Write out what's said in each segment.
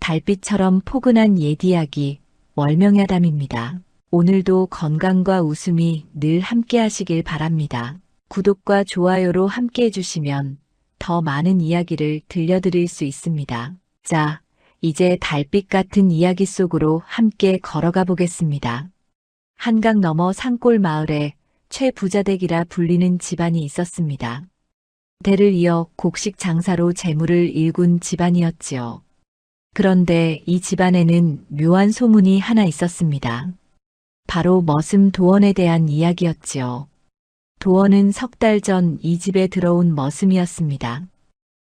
달빛처럼 포근한 옛 이야기, 월명야담입니다. 오늘도 건강과 웃음이 늘 함께 하시길 바랍니다. 구독과 좋아요로 함께 해주시면 더 많은 이야기를 들려드릴 수 있습니다. 자, 이제 달빛 같은 이야기 속으로 함께 걸어가 보겠습니다. 한강 너머 산골 마을에 최부자댁이라 불리는 집안이 있었습니다. 대를 이어 곡식 장사로 재물을 일군 집안이었지요. 그런데 이 집안에는 묘한 소문이 하나 있었습니다. 바로 머슴 도원에 대한 이야기였지요. 도원은 석 달 전 이 집에 들어온 머슴이었습니다.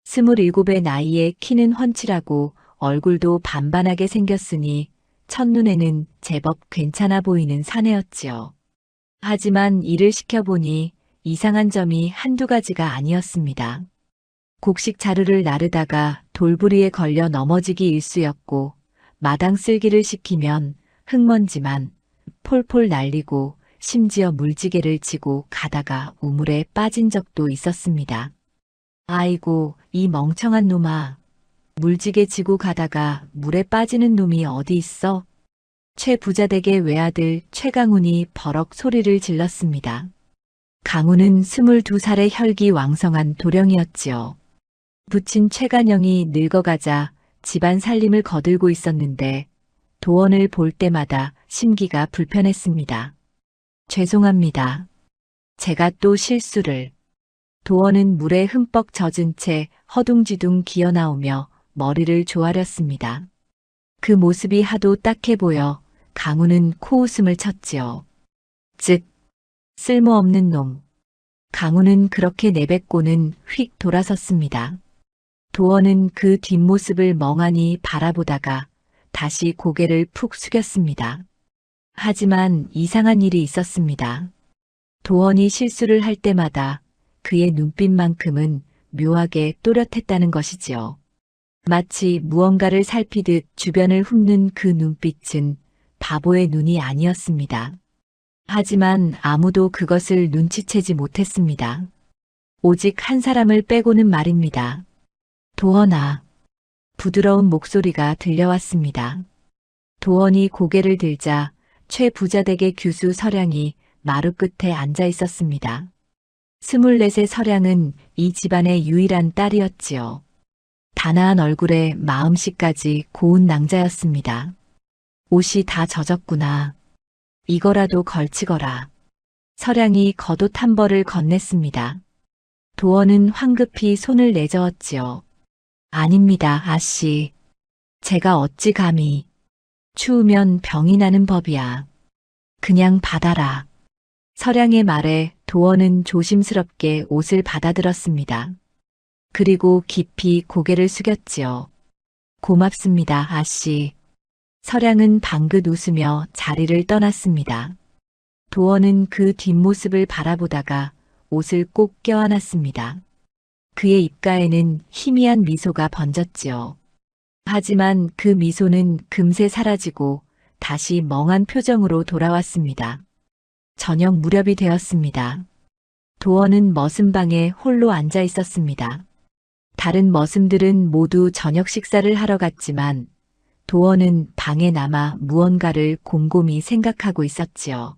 27의 나이에 키는 훤칠하고 얼굴도 반반하게 생겼으니 첫눈에는 제법 괜찮아 보이는 사내였지요. 하지만 일을 시켜보니 이상한 점이 한두 가지가 아니었습니다. 곡식 자루를 나르다가 돌부리에 걸려 넘어지기 일쑤였고 마당 쓸기를 시키면 흙먼지만 폴폴 날리고 심지어 물지개를 지고 가다가 우물에 빠진 적도 있었습니다. 아이고, 이 멍청한 놈아. 물지개 지고 가다가 물에 빠지는 놈이 어디 있어? 최부자댁의 외아들 최강훈이 버럭 소리를 질렀습니다. 강훈은 22살의 혈기왕성한 도령이었지요. 부친 최간영이 늙어가자 집안 살림을 거들고 있었는데 도원을 볼 때마다 심기가 불편했습니다. 죄송합니다. 제가 또 실수를. 도원은 물에 흠뻑 젖은 채 허둥지둥 기어나오며 머리를 조아렸습니다. 그 모습이 하도 딱해 보여 강훈은 코웃음을 쳤지요. 즉, 쓸모없는 놈. 강훈은 그렇게 내뱉고는 휙 돌아섰습니다. 도원은 그 뒷모습을 멍하니 바라보다가 다시 고개를 푹 숙였습니다. 하지만 이상한 일이 있었습니다. 도원이 실수를 할 때마다 그의 눈빛만큼은 묘하게 또렷했다는 것이지요. 마치 무언가를 살피듯 주변을 훑는 그 눈빛은 바보의 눈이 아니었습니다. 하지만 아무도 그것을 눈치채지 못했습니다. 오직 한 사람을 빼고는 말입니다. 도원아. 부드러운 목소리가 들려왔습니다. 도원이 고개를 들자 최부자댁의 규수 서량이 마루 끝에 앉아 있었습니다. 24의 서량은 이 집안의 유일한 딸이었지요. 단아한 얼굴에 마음씨까지 고운 낭자였습니다. 옷이 다 젖었구나. 이거라도 걸치거라. 서량이 겉옷 한 벌을 건넸습니다. 도원은 황급히 손을 내저었지요. 아닙니다, 아씨. 제가 어찌 감히. 추우면 병이 나는 법이야. 그냥 받아라. 서량의 말에 도원은 조심스럽게 옷을 받아들었습니다. 그리고 깊이 고개를 숙였지요. 고맙습니다, 아씨. 서량은 방긋 웃으며 자리를 떠났습니다. 도원은 그 뒷모습을 바라보다가 옷을 꼭 껴안았습니다. 그의 입가에는 희미한 미소가 번졌지요. 하지만 그 미소는 금세 사라지고 다시 멍한 표정으로 돌아왔습니다. 저녁 무렵이 되었습니다. 도원은 머슴방에 홀로 앉아 있었습니다. 다른 머슴들은 모두 저녁 식사를 하러 갔지만 도원은 방에 남아 무언가를 곰곰이 생각하고 있었지요.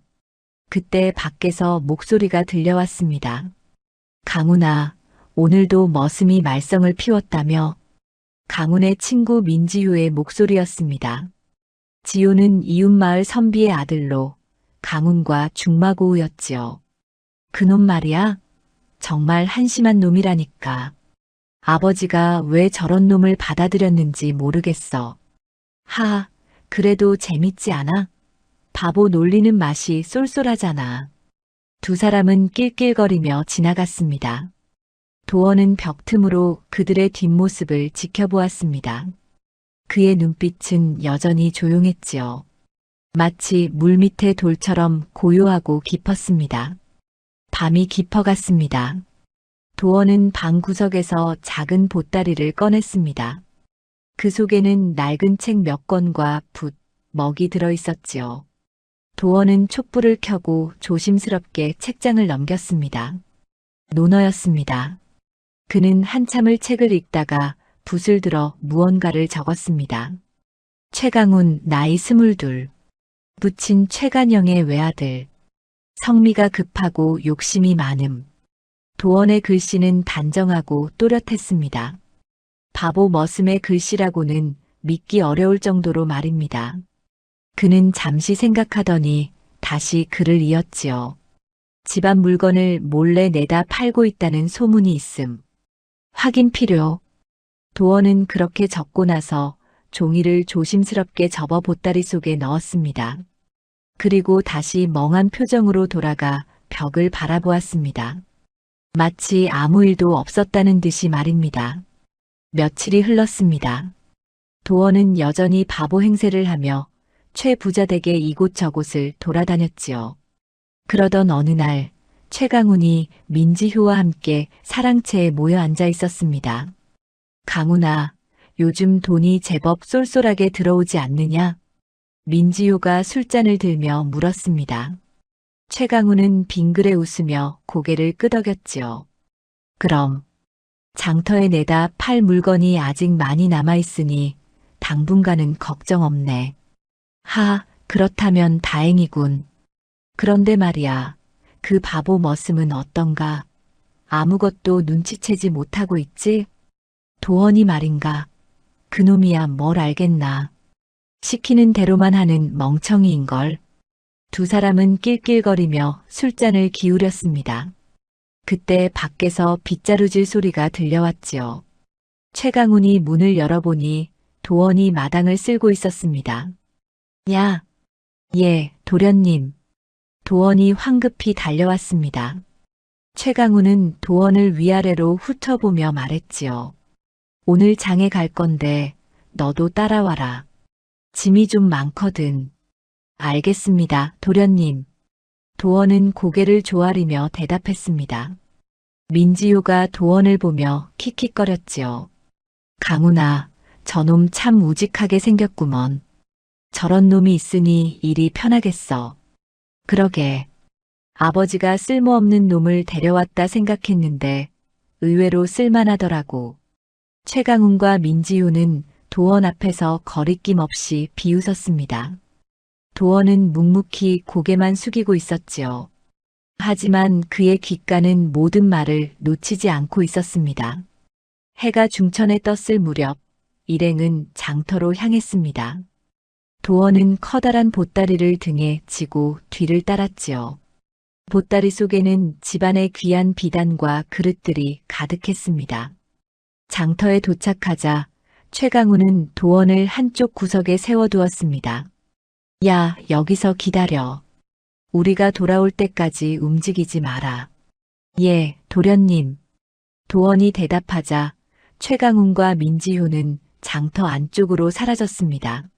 그때 밖에서 목소리가 들려왔습니다. 강훈아, 오늘도 머슴이 말썽을 피웠다며? 강훈의 친구 민지효의 목소리였습니다. 지효는 이웃마을 선비의 아들로 강훈과 중마고우였지요. 그놈 말이야? 정말 한심한 놈이라니까. 아버지가 왜 저런 놈을 받아들였는지 모르겠어. 하, 그래도 재밌지 않아? 바보 놀리는 맛이 쏠쏠하잖아. 두 사람은 낄낄거리며 지나갔습니다. 도원은 벽 틈으로 그들의 뒷모습을 지켜보았습니다. 그의 눈빛은 여전히 조용했지요. 마치 물밑의 돌처럼 고요하고 깊었습니다. 밤이 깊어갔습니다. 도원은 방 구석에서 작은 보따리를 꺼냈습니다. 그 속에는 낡은 책 몇 권과 붓, 먹이 들어 있었지요. 도원은 촛불을 켜고 조심스럽게 책장을 넘겼습니다. 논어였습니다. 그는 한참을 책을 읽다가 붓을 들어 무언가를 적었습니다. 최강훈 나이 22. 부친 최간영의 외아들. 성미가 급하고 욕심이 많음. 도원의 글씨는 단정하고 또렷했습니다. 바보 머슴의 글씨라고는 믿기 어려울 정도로 말입니다. 그는 잠시 생각하더니 다시 글을 이었지요. 집안 물건을 몰래 내다 팔고 있다는 소문이 있음. 확인 필요. 도원은 그렇게 적고 나서 종이를 조심스럽게 접어 보따리 속에 넣었습니다. 그리고 다시 멍한 표정으로 돌아가 벽을 바라보았습니다. 마치 아무 일도 없었다는 듯이 말입니다. 며칠이 흘렀습니다. 도원은 여전히 바보 행세를 하며 최 부자 댁의 이곳저곳을 돌아다녔지요. 그러던 어느 날 최강훈이 민지효와 함께 사랑채에 모여 앉아 있었습니다. 강훈아, 요즘 돈이 제법 쏠쏠하게 들어오지 않느냐? 민지효가 술잔을 들며 물었습니다. 최강훈은 빙그레 웃으며 고개를 끄덕였지요. 그럼 장터에 내다 팔 물건이 아직 많이 남아있으니 당분간은 걱정 없네. 하, 그렇다면 다행이군. 그런데 말이야, 그 바보 머슴은 어떤가? 아무것도 눈치채지 못하고 있지? 도원이 말인가? 그놈이야 뭘 알겠나. 시키는 대로만 하는 멍청이인걸. 두 사람은 낄낄거리며 술잔을 기울였습니다. 그때 밖에서 빗자루질 소리가 들려왔지요. 최강훈이 문을 열어보니 도원이 마당을 쓸고 있었습니다. 야, 예, 도련님. 도원이 황급히 달려왔습니다. 최강훈은 도원을 위아래로 훑어보며 말했지요. 오늘 장에 갈 건데 너도 따라와라. 짐이 좀 많거든. 알겠습니다, 도련님. 도원은 고개를 조아리며 대답했습니다. 민지효가 도원을 보며 킥킥거렸지요. 강훈아, 저놈 참 우직하게 생겼구먼. 저런 놈이 있으니 일이 편하겠어. 그러게. 아버지가 쓸모없는 놈을 데려왔다 생각했는데 의외로 쓸만하더라고. 최강훈과 민지효는 도원 앞에서 거리낌 없이 비웃었습니다. 도원은 묵묵히 고개만 숙이고 있었지요. 하지만 그의 귓가는 모든 말을 놓치지 않고 있었습니다. 해가 중천에 떴을 무렵 일행은 장터로 향했습니다. 도원은 커다란 보따리를 등에 지고 뒤를 따랐지요. 보따리 속에는 집안의 귀한 비단과 그릇들이 가득했습니다. 장터에 도착하자 최강훈은 도원을 한쪽 구석에 세워두었습니다. 야, 여기서 기다려. 우리가 돌아올 때까지 움직이지 마라. 예, 도련님. 도원이 대답하자 최강훈과 민지효는 장터 안쪽으로 사라졌습니다.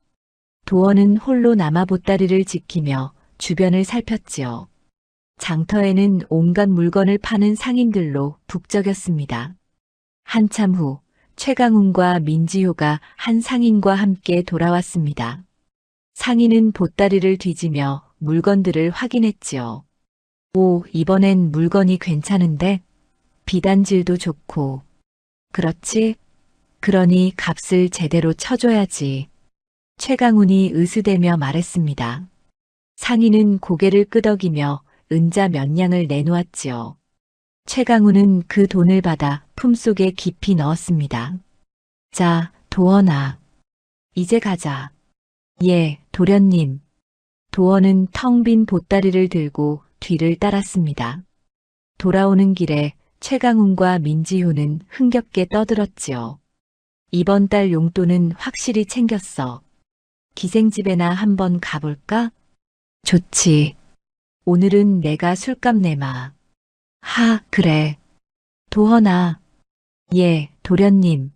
도원은 홀로 남아 보따리를 지키며 주변을 살폈지요. 장터에는 온갖 물건을 파는 상인들로 북적였습니다. 한참 후 최강훈과 민지효가 한 상인과 함께 돌아왔습니다. 상인은 보따리를 뒤지며 물건들을 확인했지요. 오, 이번엔 물건이 괜찮은데? 비단질도 좋고. 그렇지? 그러니 값을 제대로 쳐줘야지. 최강훈이 으스대며 말했습니다. 상인은 고개를 끄덕이며 은자 몇 냥을 내놓았지요. 최강훈은 그 돈을 받아 품속에 깊이 넣었습니다. 자, 도원아. 이제 가자. 예, 도련님. 도원은 텅 빈 보따리를 들고 뒤를 따랐습니다. 돌아오는 길에 최강훈과 민지효는 흥겹게 떠들었지요. 이번 달 용돈은 확실히 챙겼어. 기생집에나 한번 가볼까? 좋지. 오늘은 내가 술값 내마. 하, 그래. 도헌아. 예, 도련님.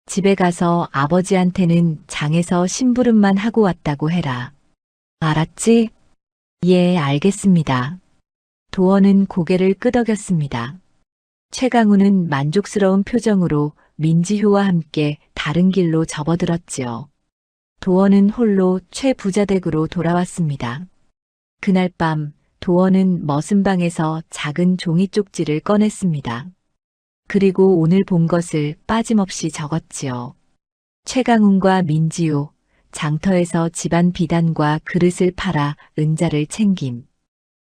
집에 가서 아버지한테는 장에서 심부름만 하고 왔다고 해라. 알았지? 예, 알겠습니다. 도헌은 고개를 끄덕였습니다. 최강훈은 만족스러운 표정으로 민지효와 함께 다른 길로 접어들었지요. 도헌은 홀로 최 부자 댁으로 돌아왔습니다. 그날 밤 도헌은 머슴방에서 작은 종이 쪽지를 꺼냈습니다. 그리고 오늘 본 것을 빠짐없이 적었지요. 최강훈과 민지호, 장터에서 집안 비단과 그릇을 팔아 은자를 챙김.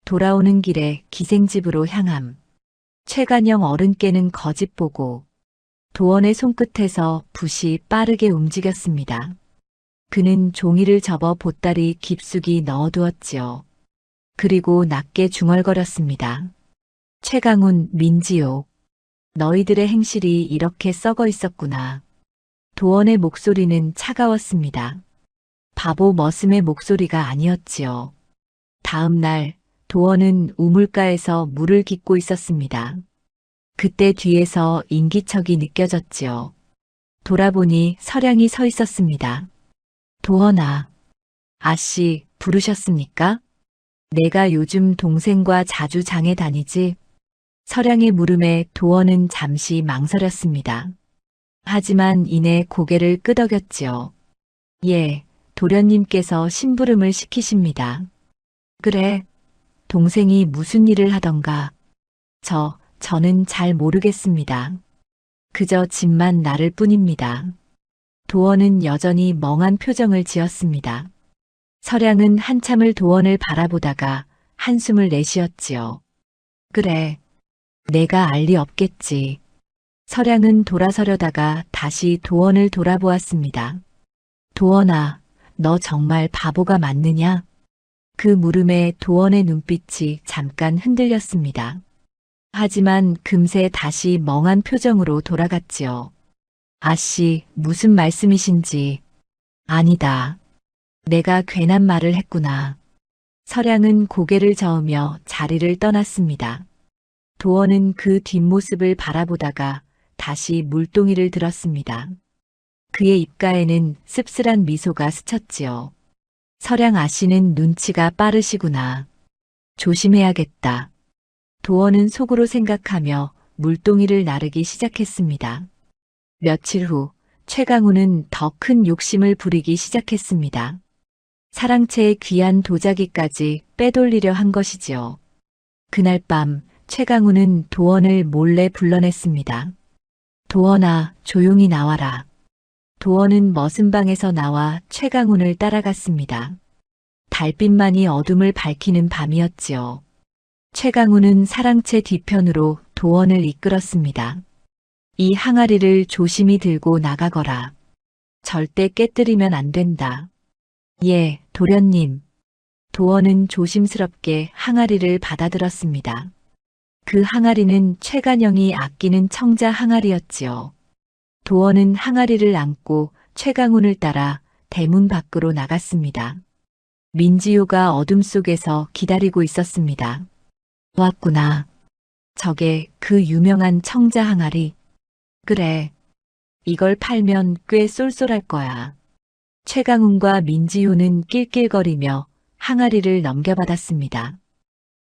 돌아오는 길에 기생집으로 향함. 최간영 어른께는 거짓 보고 도원의 손끝에서 붓이 빠르게 움직였습니다. 그는 종이를 접어 보따리 깊숙이 넣어두었지요. 그리고 낮게 중얼거렸습니다. 최강훈, 민지호, 너희들의 행실이 이렇게 썩어 있었구나. 도원의 목소리는 차가웠습니다. 바보 머슴의 목소리가 아니었지요. 다음 날 도원은 우물가에서 물을 깃고 있었습니다. 그때 뒤에서 인기척이 느껴졌지요. 돌아보니 서량이 서 있었습니다. 도원아, 아씨 부르셨습니까? 내가 요즘 동생과 자주 장에 다니지? 서량의 물음에 도원은 잠시 망설였습니다. 하지만 이내 고개를 끄덕였지요. 예, 도련님께서 심부름을 시키십니다. 그래, 동생이 무슨 일을 하던가. 저는 잘 모르겠습니다. 그저 집만 나를 뿐입니다. 도원은 여전히 멍한 표정을 지었습니다. 서량은 한참을 도원을 바라보다가 한숨을 내쉬었지요. 그래, 내가 알 리 없겠지. 서량은 돌아서려다가 다시 도원을 돌아보았습니다. 도원아, 너 정말 바보가 맞느냐? 그 물음에 도원의 눈빛이 잠깐 흔들렸습니다. 하지만 금세 다시 멍한 표정으로 돌아갔지요. 아씨, 무슨 말씀이신지. 아니다. 내가 괜한 말을 했구나. 서량은 고개를 저으며 자리를 떠났습니다. 도원은 그 뒷모습을 바라보다가 다시 물동이를 들었습니다. 그의 입가에는 씁쓸한 미소가 스쳤지요. 서량 아씨는 눈치가 빠르시구나. 조심해야겠다. 도원은 속으로 생각하며 물동이를 나르기 시작했습니다. 며칠 후 최강훈은 더 큰 욕심을 부리기 시작했습니다. 사랑채의 귀한 도자기까지 빼돌리려 한 것이지요. 그날 밤 최강훈은 도원을 몰래 불러냈습니다. 도원아, 조용히 나와라. 도원은 머슴방에서 나와 최강훈을 따라갔습니다. 달빛만이 어둠을 밝히는 밤이었지요. 최강훈은 사랑채 뒤편으로 도원을 이끌었습니다. 이 항아리를 조심히 들고 나가거라. 절대 깨뜨리면 안 된다. 예, 도련님. 도원은 조심스럽게 항아리를 받아들었습니다. 그 항아리는 최간영이 아끼는 청자 항아리였지요. 도원은 항아리를 안고 최강훈을 따라 대문 밖으로 나갔습니다. 민지호가 어둠 속에서 기다리고 있었습니다. 왔구나. 저게 그 유명한 청자 항아리. 그래. 이걸 팔면 꽤 쏠쏠할 거야. 최강훈과 민지호는 낄낄거리며 항아리를 넘겨받았습니다.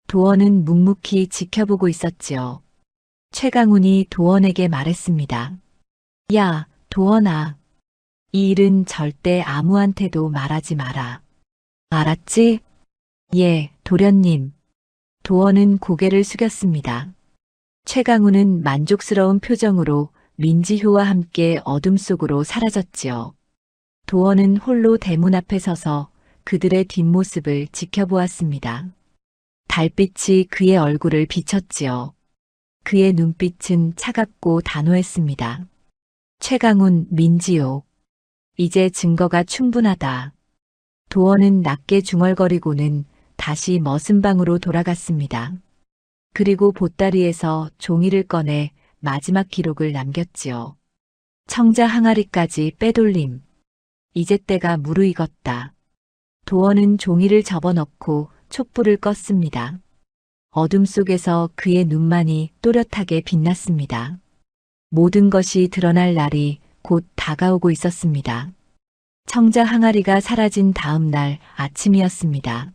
도원은 묵묵히 지켜보고 있었지요. 최강훈이 도원에게 말했습니다. 야, 도원아. 이 일은 절대 아무한테도 말하지 마라. 알았지? 예, 도련님. 도원은 고개를 숙였습니다. 최강훈은 만족스러운 표정으로 민지효와 함께 어둠 속으로 사라졌지요. 도원은 홀로 대문 앞에 서서 그들의 뒷모습을 지켜보았습니다. 달빛이 그의 얼굴을 비쳤지요. 그의 눈빛은 차갑고 단호했습니다. 최강훈, 민지호. 이제 증거가 충분하다. 도원은 낮게 중얼거리고는 다시 머슴방으로 돌아갔습니다. 그리고 보따리에서 종이를 꺼내 마지막 기록을 남겼지요. 청자 항아리까지 빼돌림. 이제 때가 무르익었다. 도원은 종이를 접어넣고 촛불을 껐습니다. 어둠 속에서 그의 눈만이 또렷하게 빛났습니다. 모든 것이 드러날 날이 곧 다가오고 있었습니다. 청자 항아리가 사라진 다음 날 아침이었습니다.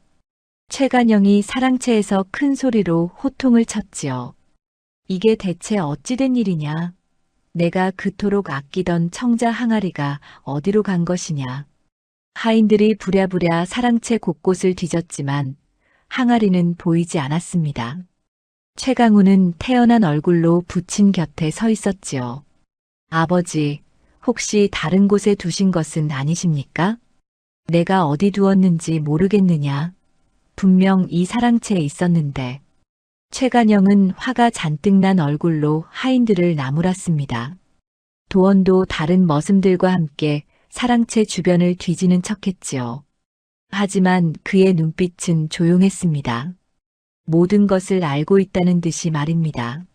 최간영이 사랑채에서 큰 소리로 호통을 쳤지요. 이게 대체 어찌된 일이냐? 내가 그토록 아끼던 청자 항아리가 어디로 간 것이냐? 하인들이 부랴부랴 사랑채 곳곳을 뒤졌지만 항아리는 보이지 않았습니다. 최강우는 태연한 얼굴로 부친 곁에 서 있었지요. 아버지, 혹시 다른 곳에 두신 것은 아니십니까? 내가 어디 두었는지 모르겠느냐? 분명 이 사랑채에 있었는데. 최간영은 화가 잔뜩 난 얼굴로 하인들을 나무랐습니다. 도원도 다른 머슴들과 함께 사랑채 주변을 뒤지는 척했지요. 하지만 그의 눈빛은 조용했습니다. 모든 것을 알고 있다는 듯이 말입니다.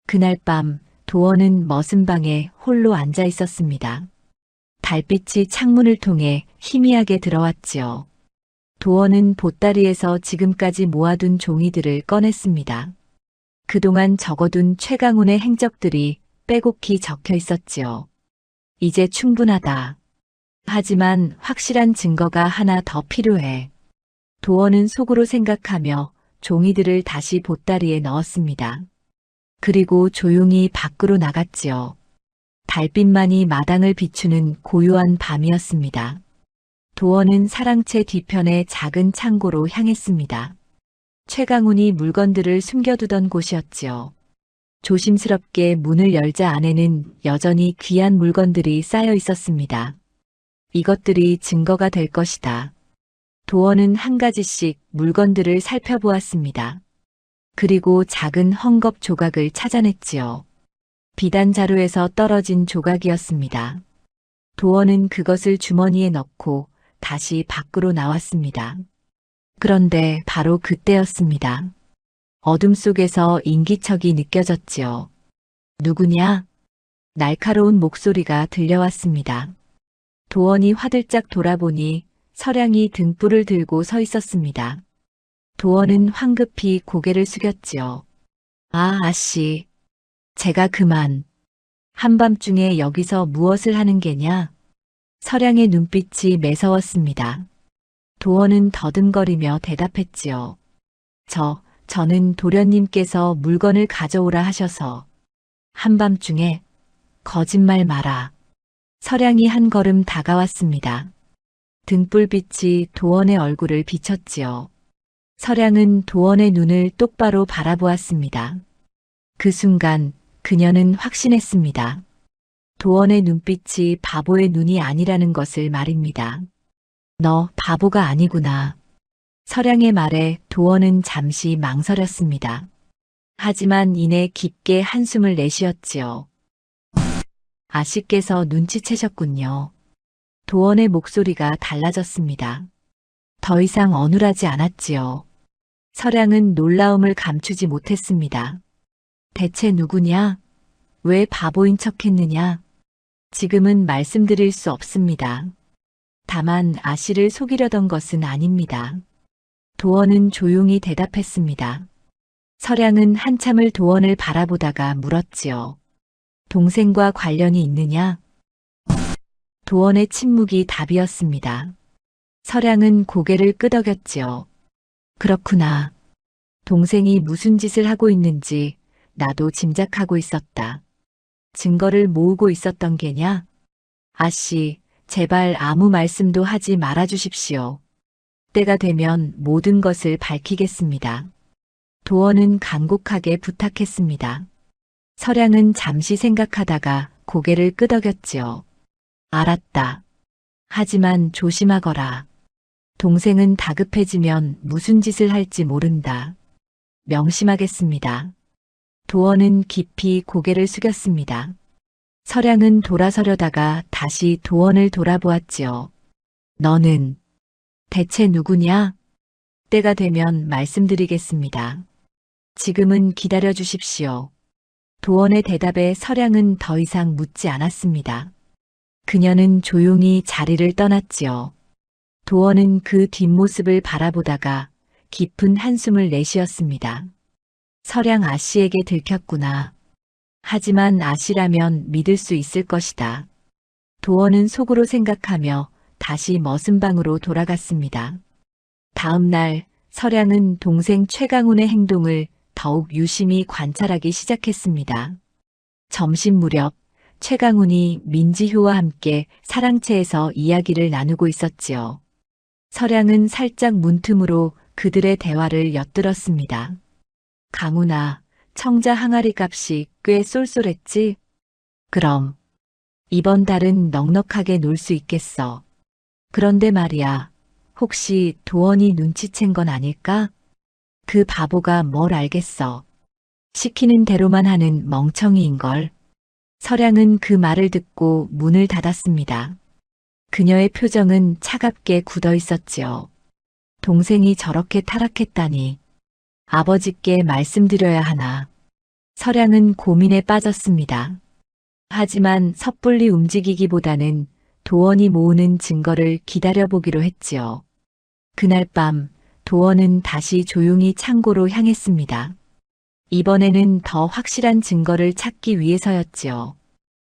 그날 밤 도원은 머슴방에 홀로 앉아 있었습니다. 달빛이 창문을 통해 희미하게 들어왔지요. 도원은 보따리에서 지금까지 모아둔 종이들을 꺼냈습니다. 그동안 적어둔 최강훈의 행적들이 빼곡히 적혀 있었지요. 이제 충분하다. 하지만 확실한 증거가 하나 더 필요해. 도원은 속으로 생각하며 종이들을 다시 보따리에 넣었습니다. 그리고 조용히 밖으로 나갔지요. 달빛만이 마당을 비추는 고요한 밤이었습니다. 도원은 사랑채 뒤편의 작은 창고로 향했습니다. 최강훈이 물건들을 숨겨두던 곳이었지요. 조심스럽게 문을 열자 안에는 여전히 귀한 물건들이 쌓여 있었습니다. 이것들이 증거가 될 것이다. 도원은 한 가지씩 물건들을 살펴보았습니다. 그리고 작은 헝겊 조각을 찾아냈지요. 비단 자루에서 떨어진 조각이었습니다. 도원은 그것을 주머니에 넣고 다시 밖으로 나왔습니다. 그런데 바로 그때였습니다. 어둠 속에서 인기척이 느껴졌지요. 누구냐? 날카로운 목소리가 들려왔습니다. 도원이 화들짝 돌아보니 서량이 등불을 들고 서 있었습니다. 도원은 황급히 고개를 숙였지요. 아, 아씨. 제가 그만. 한밤중에 여기서 무엇을 하는 게냐? 서량의 눈빛이 매서웠습니다. 도원은 더듬거리며 대답했지요. 저는 도련님께서 물건을 가져오라 하셔서. 한밤중에 거짓말 마라. 서량이 한 걸음 다가왔습니다. 등불빛이 도원의 얼굴을 비쳤지요. 서량은 도원의 눈을 똑바로 바라보았습니다. 그 순간 그녀는 확신했습니다. 도원의 눈빛이 바보의 눈이 아니라는 것을 말입니다. 너 바보가 아니구나. 서량의 말에 도원은 잠시 망설였습니다. 하지만 이내 깊게 한숨을 내쉬었지요. 아씨께서 눈치채셨군요. 도원의 목소리가 달라졌습니다. 더 이상 어눌하지 않았지요. 서량은 놀라움을 감추지 못했습니다. 대체 누구냐? 왜 바보인 척했느냐? 지금은 말씀드릴 수 없습니다. 다만 아씨를 속이려던 것은 아닙니다. 도원은 조용히 대답했습니다. 서량은 한참을 도원을 바라보다가 물었지요. 동생과 관련이 있느냐? 도원의 침묵이 답이었습니다. 서량은 고개를 끄덕였지요. 그렇구나. 동생이 무슨 짓을 하고 있는지 나도 짐작하고 있었다. 증거를 모으고 있었던 게냐? 아씨, 제발 아무 말씀도 하지 말아주십시오. 때가 되면 모든 것을 밝히겠습니다. 도원은 간곡하게 부탁했습니다. 서량은 잠시 생각하다가 고개를 끄덕였지요. 알았다. 하지만 조심하거라. 동생은 다급해지면 무슨 짓을 할지 모른다. 명심하겠습니다. 도원은 깊이 고개를 숙였습니다. 서량은 돌아서려다가 다시 도원을 돌아보았지요. 너는 대체 누구냐? 때가 되면 말씀드리겠습니다. 지금은 기다려 주십시오. 도원의 대답에 서량은 더 이상 묻지 않았습니다. 그녀는 조용히 자리를 떠났지요. 도원은 그 뒷모습을 바라보다가 깊은 한숨을 내쉬었습니다. 서량 아씨에게 들켰구나. 하지만 아씨라면 믿을 수 있을 것이다. 도원은 속으로 생각하며 다시 머슴방으로 돌아갔습니다. 다음 날 서량은 동생 최강훈의 행동을 더욱 유심히 관찰하기 시작했습니다. 점심 무렵 최강훈이 민지효와 함께 사랑채에서 이야기를 나누고 있었지요. 서량은 살짝 문틈으로 그들의 대화를 엿들었습니다. 강훈아, 청자 항아리 값이 꽤 쏠쏠했지? 그럼 이번 달은 넉넉하게 놀 수 있겠어. 그런데 말이야, 혹시 도원이 눈치챈 건 아닐까? 그 바보가 뭘 알겠어. 시키는 대로만 하는 멍청이인걸. 서량은 그 말을 듣고 문을 닫았습니다. 그녀의 표정은 차갑게 굳어 있었지요. 동생이 저렇게 타락했다니. 아버지께 말씀드려야 하나. 서량은 고민에 빠졌습니다. 하지만 섣불리 움직이기보다는 도원이 모으는 증거를 기다려보기로 했지요. 그날 밤 도원은 다시 조용히 창고로 향했습니다. 이번에는 더 확실한 증거를 찾기 위해서였지요.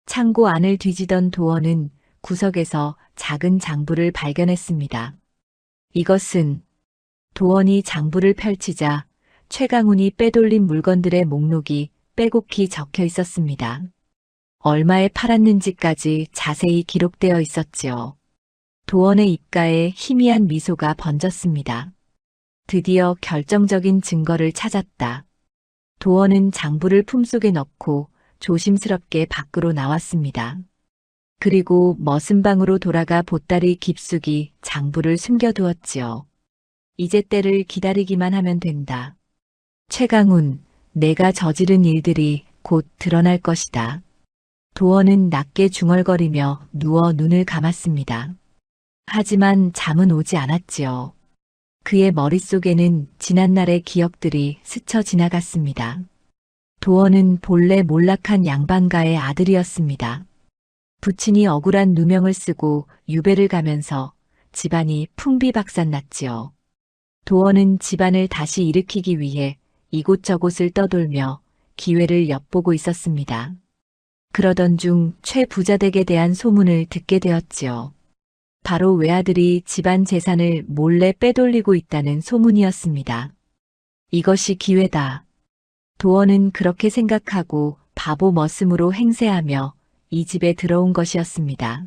창고 안을 뒤지던 도원은 구석에서 작은 장부를 발견했습니다. 이것은 도원이 장부를 펼치자 최강훈이 빼돌린 물건들의 목록이 빼곡히 적혀 있었습니다. 얼마에 팔았는지까지 자세히 기록되어 있었지요. 도원의 입가에 희미한 미소가 번졌습니다. 드디어 결정적인 증거를 찾았다. 도원은 장부를 품속에 넣고 조심스럽게 밖으로 나왔습니다. 그리고 머슴 방으로 돌아가 보따리 깊숙이 장부를 숨겨두었지요. 이제 때를 기다리기만 하면 된다. 최강훈, 내가 저지른 일들이 곧 드러날 것이다. 도원은 낮게 중얼거리며 누워 눈을 감았습니다. 하지만 잠은 오지 않았지요. 그의 머릿속에는 지난날의 기억들이 스쳐 지나갔습니다. 도원은 본래 몰락한 양반가의 아들이었습니다. 부친이 억울한 누명을 쓰고 유배를 가면서 집안이 풍비박산났지요. 도원은 집안을 다시 일으키기 위해 이곳저곳을 떠돌며 기회를 엿보고 있었습니다. 그러던 중 최 부자댁에 대한 소문을 듣게 되었지요. 바로 외아들이 집안 재산을 몰래 빼돌리고 있다는 소문이었습니다. 이것이 기회다. 도원은 그렇게 생각하고 바보 머슴으로 행세하며 이 집에 들어온 것이었습니다.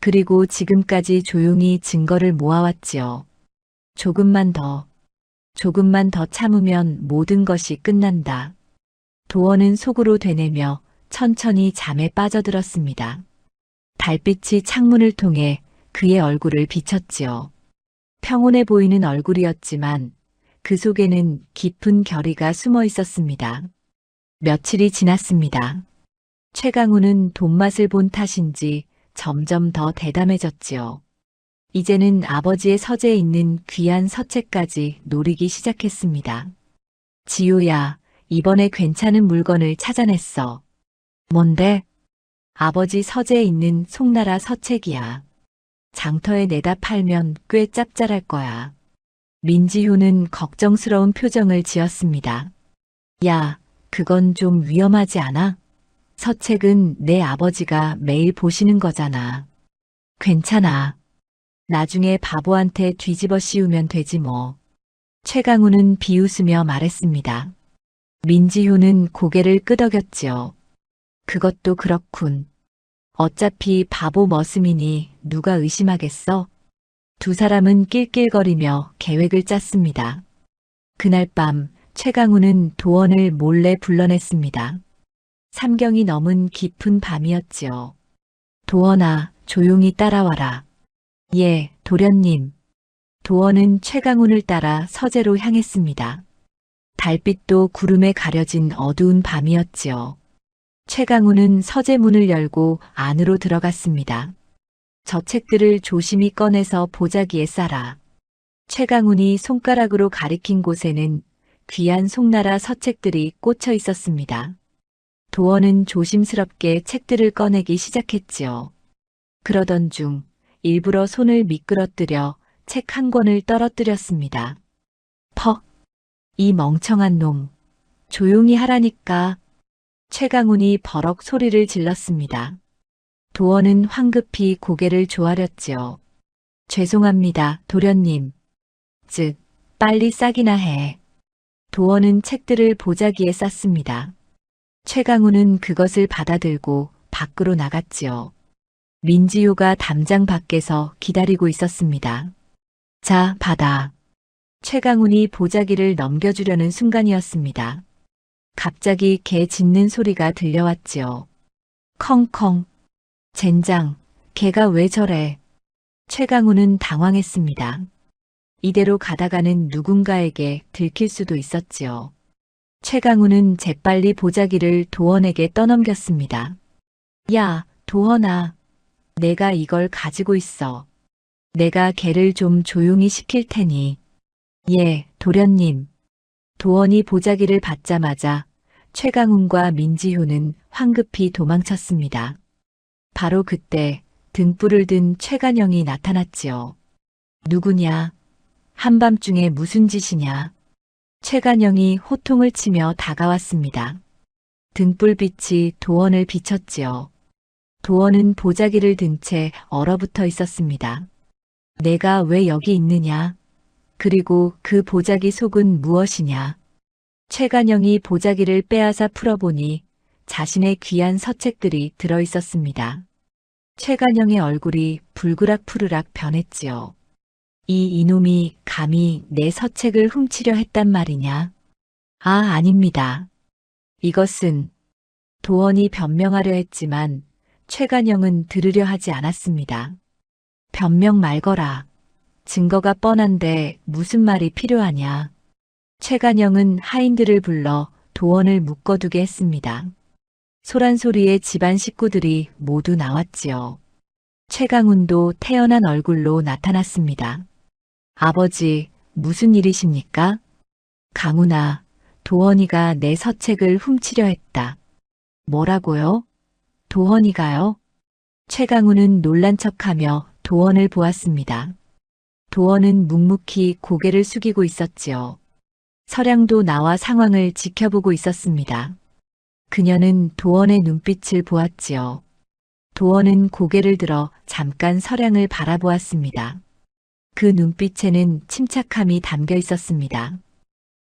그리고 지금까지 조용히 증거를 모아왔지요. 조금만 더 참으면 모든 것이 끝난다. 도원은 속으로 되뇌며 천천히 잠에 빠져들었습니다. 달빛이 창문을 통해 그의 얼굴을 비쳤지요. 평온해 보이는 얼굴이었지만 그 속에는 깊은 결의가 숨어 있었습니다. 며칠이 지났습니다. 최강훈은 돈맛을 본 탓인지 점점 더 대담해졌지요. 이제는 아버지의 서재에 있는 귀한 서책까지 노리기 시작했습니다. 지효야, 이번에 괜찮은 물건을 찾아냈어. 뭔데? 아버지 서재에 있는 송나라 서책이야. 장터에 내다 팔면 꽤 짭짤할 거야. 민지효는 걱정스러운 표정을 지었습니다. 야, 그건 좀 위험하지 않아? 서책은 내 아버지가 매일 보시는 거잖아. 괜찮아. 나중에 바보한테 뒤집어 씌우면 되지 뭐. 최강훈은 비웃으며 말했습니다. 민지효는 고개를 끄덕였지요. 그것도 그렇군. 어차피 바보 머슴이니 누가 의심하겠어? 두 사람은 낄낄거리며 계획을 짰습니다. 그날 밤 최강훈은 도원을 몰래 불러냈습니다. 삼경이 넘은 깊은 밤이었지요. 도원아, 조용히 따라와라. 예, 도련님. 도원은 최강훈을 따라 서재로 향했습니다. 달빛도 구름에 가려진 어두운 밤이었지요. 최강훈은 서재 문을 열고 안으로 들어갔습니다. 저 책들을 조심히 꺼내서 보자기에 싸라. 최강훈이 손가락으로 가리킨 곳에는 귀한 송나라 서책들이 꽂혀 있었습니다. 도원은 조심스럽게 책들을 꺼내기 시작했지요. 그러던 중 일부러 손을 미끄러뜨려 책 한 권을 떨어뜨렸습니다. 퍽! 이 멍청한 놈. 조용히 하라니까. 최강훈이 버럭 소리를 질렀습니다. 도원은 황급히 고개를 조아렸지요. 죄송합니다, 도련님. 즉, 빨리 싸기나 해. 도원은 책들을 보자기에 쌌습니다. 최강훈은 그것을 받아들고 밖으로 나갔지요. 민지효가 담장 밖에서 기다리고 있었습니다. 자, 받아. 최강훈이 보자기를 넘겨주려는 순간이었습니다. 갑자기 개 짖는 소리가 들려왔지요. 컹컹. 젠장, 개가 왜 저래? 최강훈은 당황했습니다. 이대로 가다가는 누군가에게 들킬 수도 있었지요. 최강훈은 재빨리 보자기를 도원에게 떠넘겼습니다. 야, 도원아. 내가 이걸 가지고 있어. 내가 개를 좀 조용히 시킬 테니. 예, 도련님. 도원이 보자기를 받자마자 최강훈과 민지효는 황급히 도망쳤습니다. 바로 그때 등불을 든 최간영이 나타났지요. 누구냐? 한밤중에 무슨 짓이냐? 최간영이 호통을 치며 다가왔습니다. 등불빛이 도원을 비췄지요. 도원은 보자기를 든 채 얼어붙어 있었습니다. 내가 왜 여기 있느냐? 그리고 그 보자기 속은 무엇이냐? 최간영이 보자기를 빼앗아 풀어보니 자신의 귀한 서책들이 들어 있었습니다. 최간영의 얼굴이 불그락푸르락 변했지요. 이 이놈이 감히 내 서책을 훔치려 했단 말이냐? 아, 아닙니다. 이것은 도원이 변명하려 했지만 최간영은 들으려 하지 않았습니다. 변명 말거라. 증거가 뻔한데 무슨 말이 필요하냐? 최간영은 하인들을 불러 도원을 묶어두게 했습니다. 소란소리에 집안 식구들이 모두 나왔지요. 최강훈도 태연한 얼굴로 나타났습니다. 아버지, 무슨 일이십니까? 강훈아, 도원이가 내 서책을 훔치려 했다. 뭐라고요? 도원이가요? 최강훈은 놀란 척하며 도원을 보았습니다. 도원은 묵묵히 고개를 숙이고 있었지요. 서량도 나와 상황을 지켜보고 있었습니다. 그녀는 도원의 눈빛을 보았지요. 도원은 고개를 들어 잠깐 서량을 바라보았습니다. 그 눈빛에는 침착함이 담겨 있었습니다.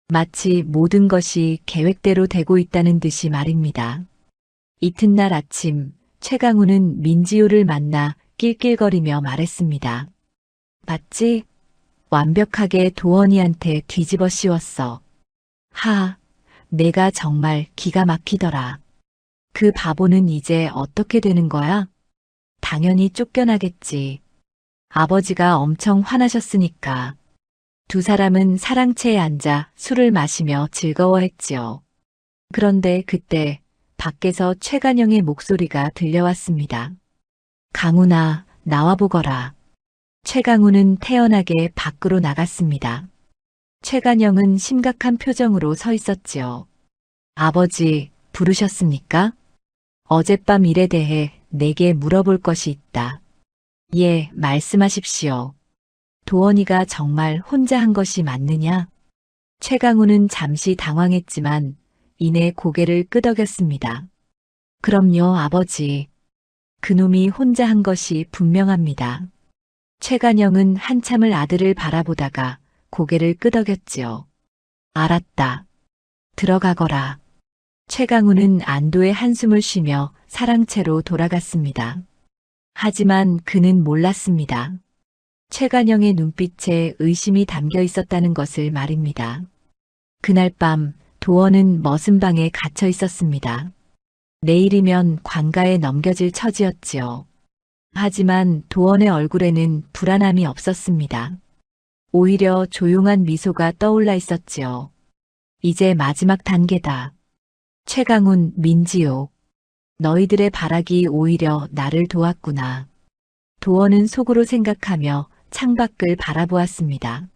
마치 모든 것이 계획대로 되고 있다는 듯이 말입니다. 이튿날 아침 최강훈은 민지효를 만나 낄낄거리며 말했습니다. 맞지? 완벽하게 도원이한테 뒤집어 씌웠어. 하, 내가 정말 기가 막히더라. 그 바보는 이제 어떻게 되는 거야? 당연히 쫓겨나겠지. 아버지가 엄청 화나셨으니까. 두 사람은 사랑채에 앉아 술을 마시며 즐거워했지요. 그런데 그때 밖에서 최간영의 목소리가 들려왔습니다. 강훈아, 나와보거라. 최강훈은 태연하게 밖으로 나갔습니다. 최간영은 심각한 표정으로 서 있었지요. 아버지, 부르셨습니까? 어젯밤 일에 대해 내게 물어볼 것이 있다. 예, 말씀하십시오. 도원이가 정말 혼자 한 것이 맞느냐? 최강훈은 잠시 당황했지만 이내 고개를 끄덕였습니다. 그럼요, 아버지. 그놈이 혼자 한 것이 분명합니다. 최간영은 한참을 아들을 바라보다가 고개를 끄덕였지요. 알았다. 들어가거라. 최강훈은 안도의 한숨을 쉬며 사랑채로 돌아갔습니다. 하지만 그는 몰랐습니다. 최간영의 눈빛에 의심이 담겨 있었다는 것을 말입니다. 그날 밤 도원은 머슴 방에 갇혀 있었습니다. 내일이면 관가에 넘겨질 처지였지요. 하지만 도원의 얼굴에는 불안함이 없었습니다. 오히려 조용한 미소가 떠올라 있었지요. 이제 마지막 단계다. 최강훈, 민지효. 너희들의 발악이 오히려 나를 도왔구나. 도원은 속으로 생각하며 창밖을 바라보았습니다.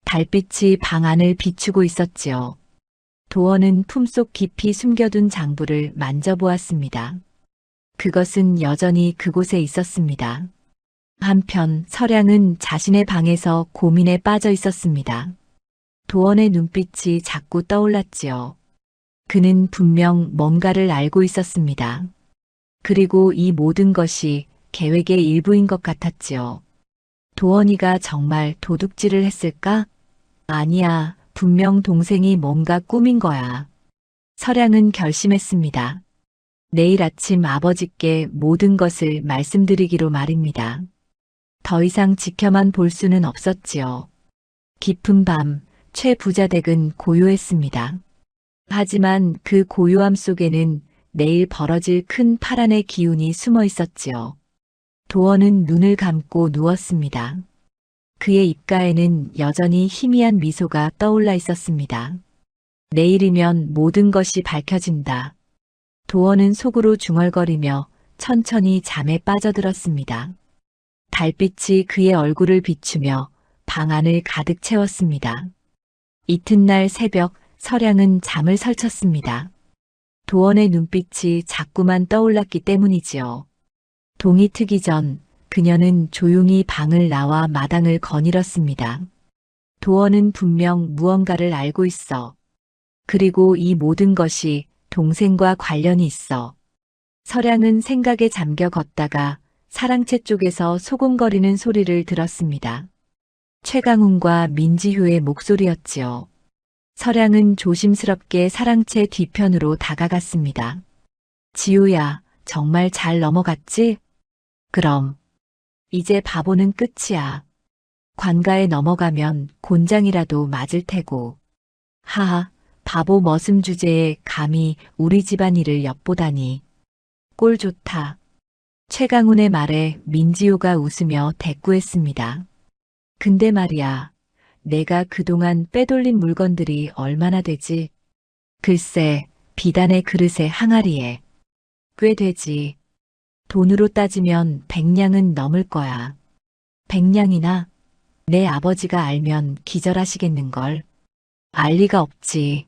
달빛이 방 안을 비추고 있었지요. 도원은 품속 깊이 숨겨둔 장부를 만져보았습니다. 그것은 여전히 그곳에 있었습니다. 한편 서량은 자신의 방에서 고민에 빠져 있었습니다. 도원의 눈빛이 자꾸 떠올랐지요. 그는 분명 뭔가를 알고 있었습니다. 그리고 이 모든 것이 계획의 일부인 것 같았지요. 도원이가 정말 도둑질을 했을까? 아니야, 분명 동생이 뭔가 꾸민 거야. 서량은 결심했습니다. 내일 아침 아버지께 모든 것을 말씀드리기로 말입니다. 더 이상 지켜만 볼 수는 없었지요. 깊은 밤, 최 부자 댁은 고요했습니다. 하지만 그 고요함 속에는 내일 벌어질 큰 파란의 기운이 숨어 있었지요. 도원은 눈을 감고 누웠습니다. 그의 입가에는 여전히 희미한 미소가 떠올라 있었습니다. 내일이면 모든 것이 밝혀진다. 도원은 속으로 중얼거리며 천천히 잠에 빠져들었습니다. 달빛이 그의 얼굴을 비추며 방 안을 가득 채웠습니다. 이튿날 새벽 서량은 잠을 설쳤습니다. 도원의 눈빛이 자꾸만 떠올랐기 때문이지요. 동이 트기 전 그녀는 조용히 방을 나와 마당을 거닐었습니다. 도원은 분명 무언가를 알고 있어. 그리고 이 모든 것이 동생과 관련이 있어. 서량은 생각에 잠겨 걷다가 사랑채 쪽에서 소곤거리는 소리를 들었습니다. 최강훈과 민지효의 목소리였지요. 서량은 조심스럽게 사랑채 뒤편으로 다가갔습니다. 지효야, 정말 잘 넘어갔지? 그럼. 이제 바보는 끝이야. 관가에 넘어가면 곤장이라도 맞을 테고. 하하, 바보 머슴 주제에 감히 우리 집안 일을 엿보다니. 꼴 좋다. 최강훈의 말에 민지효가 웃으며 대꾸했습니다. 근데 말이야, 내가 그동안 빼돌린 물건들이 얼마나 되지? 글쎄, 비단의 그릇에 항아리에. 꽤 되지. 돈으로 따지면 100냥은 넘을 거야. 100냥이나? 내 아버지가 알면 기절하시겠는걸. 알 리가 없지.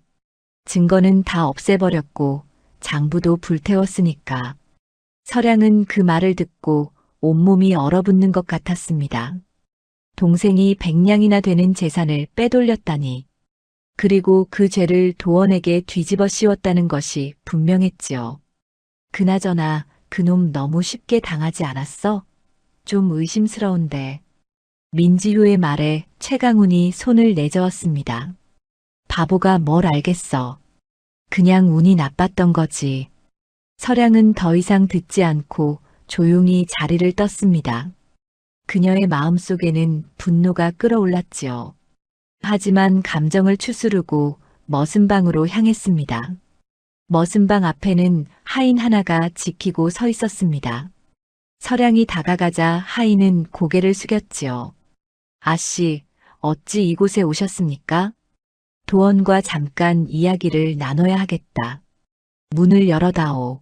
증거는 다 없애버렸고 장부도 불태웠으니까. 서량은 그 말을 듣고 온몸이 얼어붙는 것 같았습니다. 동생이 100냥이나 되는 재산을 빼돌렸다니. 그리고 그 죄를 도원에게 뒤집어 씌웠다는 것이 분명했지요. 그나저나 그놈 너무 쉽게 당하지 않았어? 좀 의심스러운데. 민지효의 말에 최강훈이 손을 내저었습니다. 바보가 뭘 알겠어. 그냥 운이 나빴던 거지. 서량은 더 이상 듣지 않고 조용히 자리를 떴습니다. 그녀의 마음속에는 분노가 끓어올랐지요. 하지만 감정을 추스르고 머슴방으로 향했습니다. 머슴방 앞에는 하인 하나가 지키고 서 있었습니다. 서량이 다가가자 하인은 고개를 숙였지요. 아씨, 어찌 이곳에 오셨습니까? 도원과 잠깐 이야기를 나눠야 하겠다. 문을 열어다오.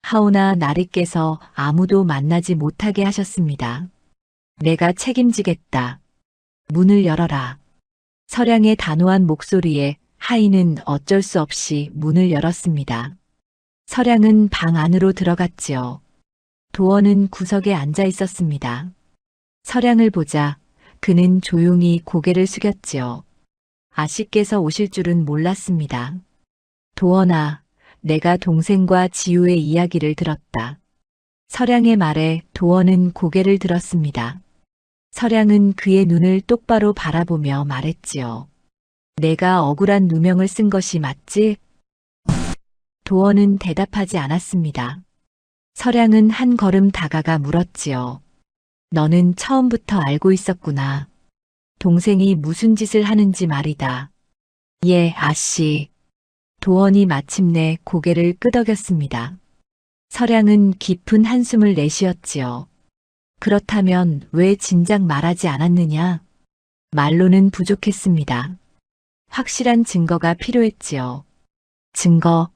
하오나 나리께서 아무도 만나지 못하게 하셨습니다. 내가 책임지겠다. 문을 열어라. 서량의 단호한 목소리에 하인은 어쩔 수 없이 문을 열었습니다. 서량은 방 안으로 들어갔지요. 도원은 구석에 앉아 있었습니다. 서량을 보자 그는 조용히 고개를 숙였지요. 아씨께서 오실 줄은 몰랐습니다. 도원아, 내가 동생과 지우의 이야기를 들었다. 서량의 말에 도원은 고개를 들었습니다. 서량은 그의 눈을 똑바로 바라보며 말했지요. 내가 억울한 누명을 쓴 것이 맞지? 도원은 대답하지 않았습니다. 서량은 한 걸음 다가가 물었지요. 너는 처음부터 알고 있었구나. 동생이 무슨 짓을 하는지 말이다. 예, 아씨. 도원이 마침내 고개를 끄덕였습니다. 서량은 깊은 한숨을 내쉬었지요. 그렇다면 왜 진작 말하지 않았느냐? 말로는 부족했습니다. 확실한 증거가 필요했지요. 증거.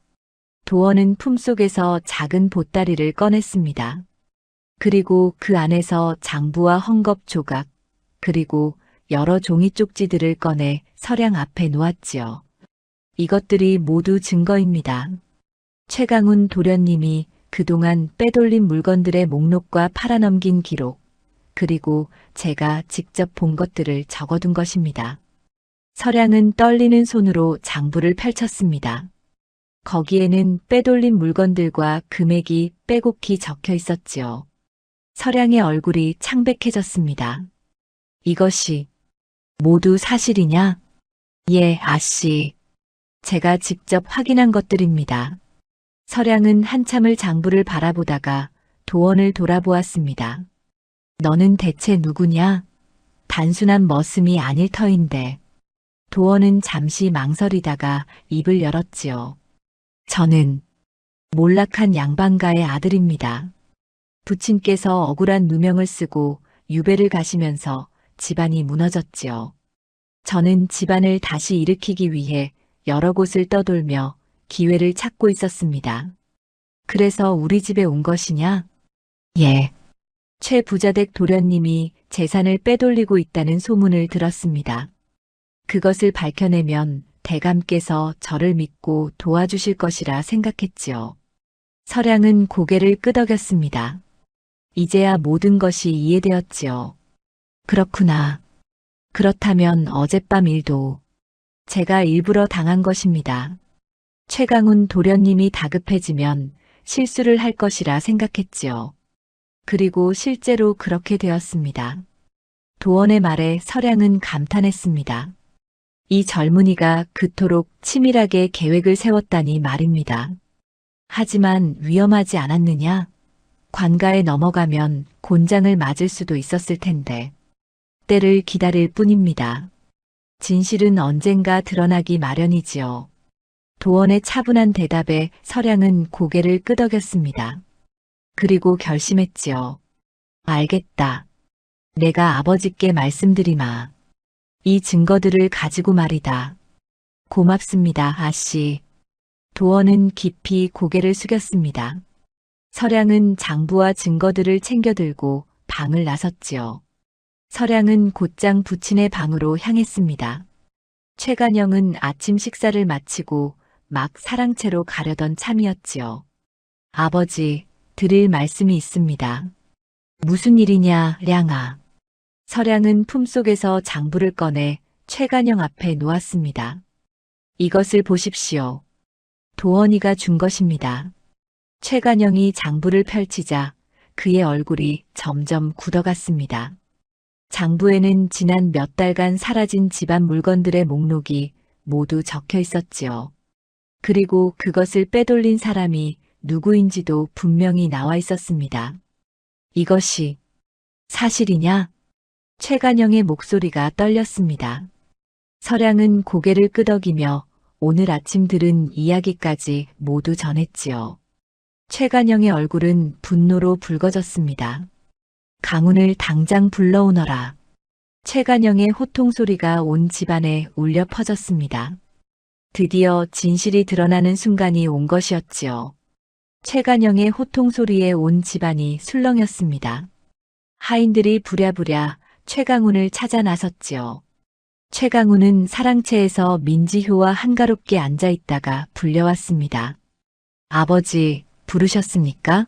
도원은 품속에서 작은 보따리를 꺼냈습니다. 그리고 그 안에서 장부와 헝겊 조각, 그리고 여러 종이 쪽지들을 꺼내 서량 앞에 놓았지요. 이것들이 모두 증거입니다. 최강훈 도련님이 그동안 빼돌린 물건들의 목록과 팔아넘긴 기록, 그리고 제가 직접 본 것들을 적어둔 것입니다. 서량은 떨리는 손으로 장부를 펼쳤습니다. 거기에는 빼돌린 물건들과 금액이 빼곡히 적혀 있었지요. 서량의 얼굴이 창백해졌습니다. 이것이 모두 사실이냐? 예, 아씨. 제가 직접 확인한 것들입니다. 서량은 한참을 장부를 바라보다가 도원을 돌아보았습니다. 너는 대체 누구냐? 단순한 머슴이 아닐 터인데. 도원은 잠시 망설이다가 입을 열었지요. 저는 몰락한 양반가의 아들입니다. 부친께서 억울한 누명을 쓰고 유배를 가시면서 집안이 무너졌지요. 저는 집안을 다시 일으키기 위해 여러 곳을 떠돌며 기회를 찾고 있었습니다. 그래서 우리 집에 온 것이냐? 예. 최 부자댁 도련님이 재산을 빼돌리고 있다는 소문을 들었습니다. 그것을 밝혀내면 대감께서 저를 믿고 도와주실 것이라 생각했지요. 서량은 고개를 끄덕였습니다. 이제야 모든 것이 이해되었지요. 그렇구나. 그렇다면 어젯밤 일도 제가 일부러 당한 것입니다. 최강훈 도련님이 다급해지면 실수를 할 것이라 생각했지요. 그리고 실제로 그렇게 되었습니다. 도원의 말에 서량은 감탄했습니다. 이 젊은이가 그토록 치밀하게 계획을 세웠다니 말입니다. 하지만 위험하지 않았느냐? 관가에 넘어가면 곤장을 맞을 수도 있었을 텐데. 때를 기다릴 뿐입니다. 진실은 언젠가 드러나기 마련이지요. 도원의 차분한 대답에 서량은 고개를 끄덕였습니다. 그리고 결심했지요. 알겠다. 내가 아버지께 말씀드리마. 이 증거들을 가지고 말이다. 고맙습니다, 아씨. 도원은 깊이 고개를 숙였습니다. 서량은 장부와 증거들을 챙겨들고 방을 나섰지요. 서량은 곧장 부친의 방으로 향했습니다. 최간영은 아침 식사를 마치고 막 사랑채로 가려던 참이었지요. 아버지, 드릴 말씀이 있습니다. 무슨 일이냐, 량아. 서량은 품속에서 장부를 꺼내 최간영 앞에 놓았습니다. 이것을 보십시오. 도원이가 준 것입니다. 최간영이 장부를 펼치자 그의 얼굴이 점점 굳어갔습니다. 장부에는 지난 몇 달간 사라진 집안 물건들의 목록이 모두 적혀 있었지요. 그리고 그것을 빼돌린 사람이 누구인지도 분명히 나와 있었습니다. 이것이 사실이냐? 최간영의 목소리가 떨렸습니다. 서량은 고개를 끄덕이며 오늘 아침 들은 이야기까지 모두 전했지요. 최간영의 얼굴은 분노로 붉어졌습니다. 강훈을 당장 불러오너라. 최간영의 호통 소리가 온 집안에 울려 퍼졌습니다. 드디어 진실이 드러나는 순간이 온 것이었지요. 최간영의 호통 소리에 온 집안이 술렁였습니다. 하인들이 부랴부랴 최강훈을 찾아 나섰지요. 최강훈은 사랑채에서 민지효와 한가롭게 앉아 있다가 불려왔습니다. 아버지, 부르셨습니까?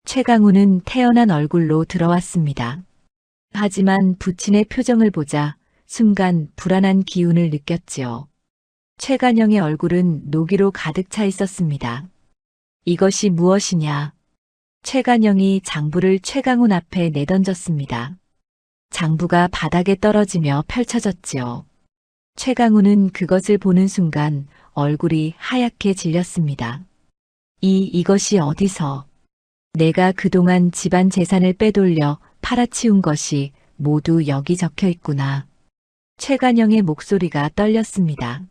최강훈은 태연한 얼굴로 들어왔습니다. 하지만 부친의 표정을 보자 순간 불안한 기운을 느꼈지요. 최간영의 얼굴은 노기로 가득 차 있었습니다. 이것이 무엇이냐? 최간영이 장부를 최강훈 앞에 내던졌습니다. 장부가 바닥에 떨어지며 펼쳐졌지요. 최강훈은 그것을 보는 순간 얼굴이 하얗게 질렸습니다. 이것이 어디서? 내가 그동안 집안 재산을 빼돌려 팔아치운 것이 모두 여기 적혀 있구나. 최간영의 목소리가 떨렸습니다.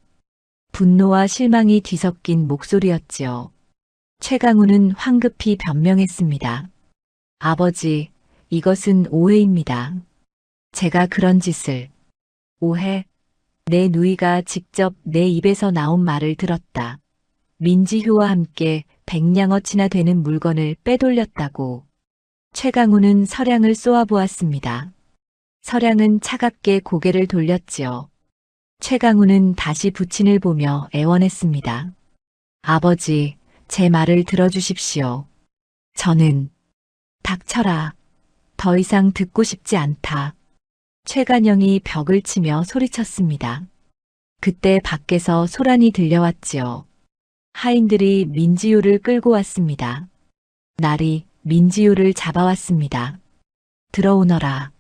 분노와 실망이 뒤섞인 목소리였지요. 최강훈은 황급히 변명했습니다. 아버지, 이것은 오해입니다. 제가 그런 짓을. 오해? 내 누이가 직접 내 입에서 나온 말을 들었다. 민지효와 함께 100냥어치나 되는 물건을 빼돌렸다고. 최강훈은 서량을 쏘아보았습니다. 서량은 차갑게 고개를 돌렸지요. 최강훈은 다시 부친을 보며 애원했습니다. 아버지, 제 말을 들어주십시오. 저는 닥쳐라. 더 이상 듣고 싶지 않다. 최간영이 벽을 치며 소리쳤습니다. 그때 밖에서 소란이 들려왔지요. 하인들이 민지효를 끌고 왔습니다. 날이 민지효를 잡아왔습니다. 들어오너라.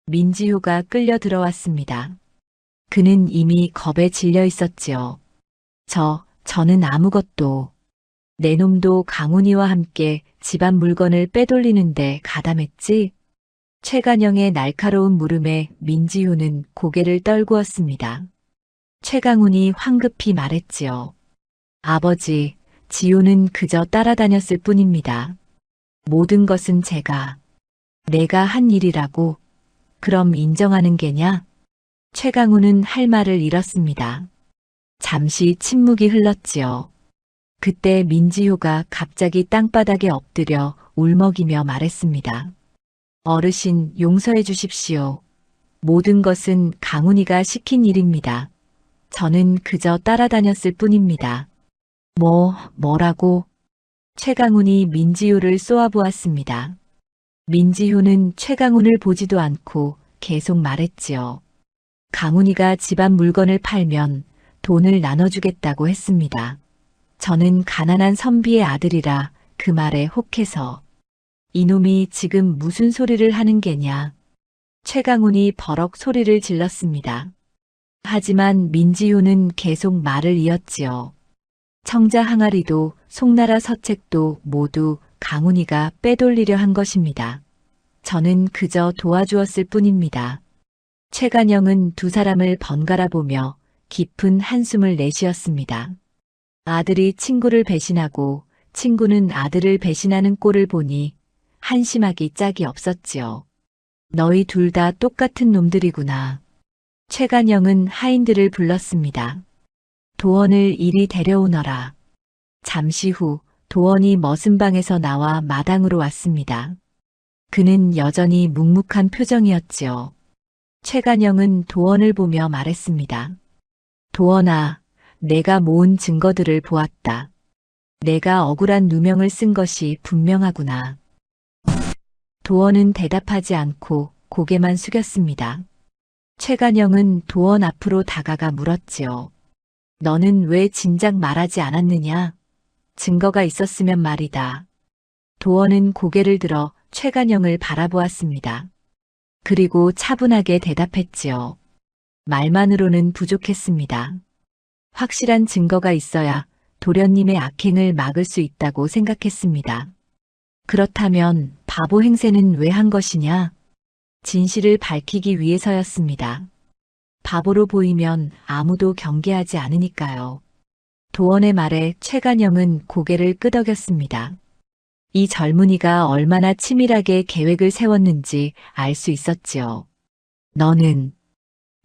민지효가 끌려 들어왔습니다. 그는 이미 겁에 질려 있었지요. 저는 아무것도. 내 놈도 강훈이와 함께 집안 물건을 빼돌리는데 가담했지? 최간영의 날카로운 물음에 민지효는 고개를 떨구었습니다. 최강훈이 황급히 말했지요. 아버지, 지효는 그저 따라다녔을 뿐입니다. 모든 것은 내가 한 일이라고. 그럼 인정하는 게냐? 최강훈은 할 말을 잃었습니다. 잠시 침묵이 흘렀지요. 그때 민지효가 갑자기 땅바닥에 엎드려 울먹이며 말했습니다. 어르신, 용서해 주십시오. 모든 것은 강훈이가 시킨 일입니다. 저는 그저 따라다녔을 뿐입니다. 뭐라고? 최강훈이 민지효를 쏘아보았습니다. 민지효는 최강훈을 보지도 않고 계속 말했지요. 강훈이가 집안 물건을 팔면 돈을 나눠주겠다고 했습니다. 저는 가난한 선비의 아들이라 그 말에 혹해서. 이놈이 지금 무슨 소리를 하는 게냐? 최강훈이 버럭 소리를 질렀습니다. 하지만 민지효는 계속 말을 이었지요. 청자 항아리도 송나라 서책도 모두 강훈이가 빼돌리려 한 것입니다. 저는 그저 도와주었을 뿐입니다. 최간영은 두 사람을 번갈아 보며 깊은 한숨을 내쉬었습니다. 아들이 친구를 배신하고 친구는 아들을 배신하는 꼴을 보니 한심하기 짝이 없었지요. 너희 둘 다 똑같은 놈들이구나. 최간영은 하인들을 불렀습니다. 도원을 이리 데려오너라. 잠시 후 도원이 머슴방에서 나와 마당으로 왔습니다. 그는 여전히 묵묵한 표정이었지요. 최간영은 도원을 보며 말했습니다. 도원아, 내가 모은 증거들을 보았다. 내가 억울한 누명을 쓴 것이 분명하구나. 도원은 대답하지 않고 고개만 숙였습니다. 최간영은 도원 앞으로 다가가 물었지요. 너는 왜 진작 말하지 않았느냐? 증거가 있었으면 말이다. 도원은 고개를 들어 최간영을 바라보았습니다. 그리고 차분하게 대답했지요. 말만으로는 부족했습니다. 확실한 증거가 있어야 도련님의 악행을 막을 수 있다고 생각했습니다. 그렇다면 바보 행세는 왜 한 것이냐? 진실을 밝히기 위해서였습니다. 바보로 보이면 아무도 경계하지 않으니까요. 도원의 말에 최간영은 고개를 끄덕였습니다. 이 젊은이가 얼마나 치밀하게 계획을 세웠는지 알 수 있었지요. 너는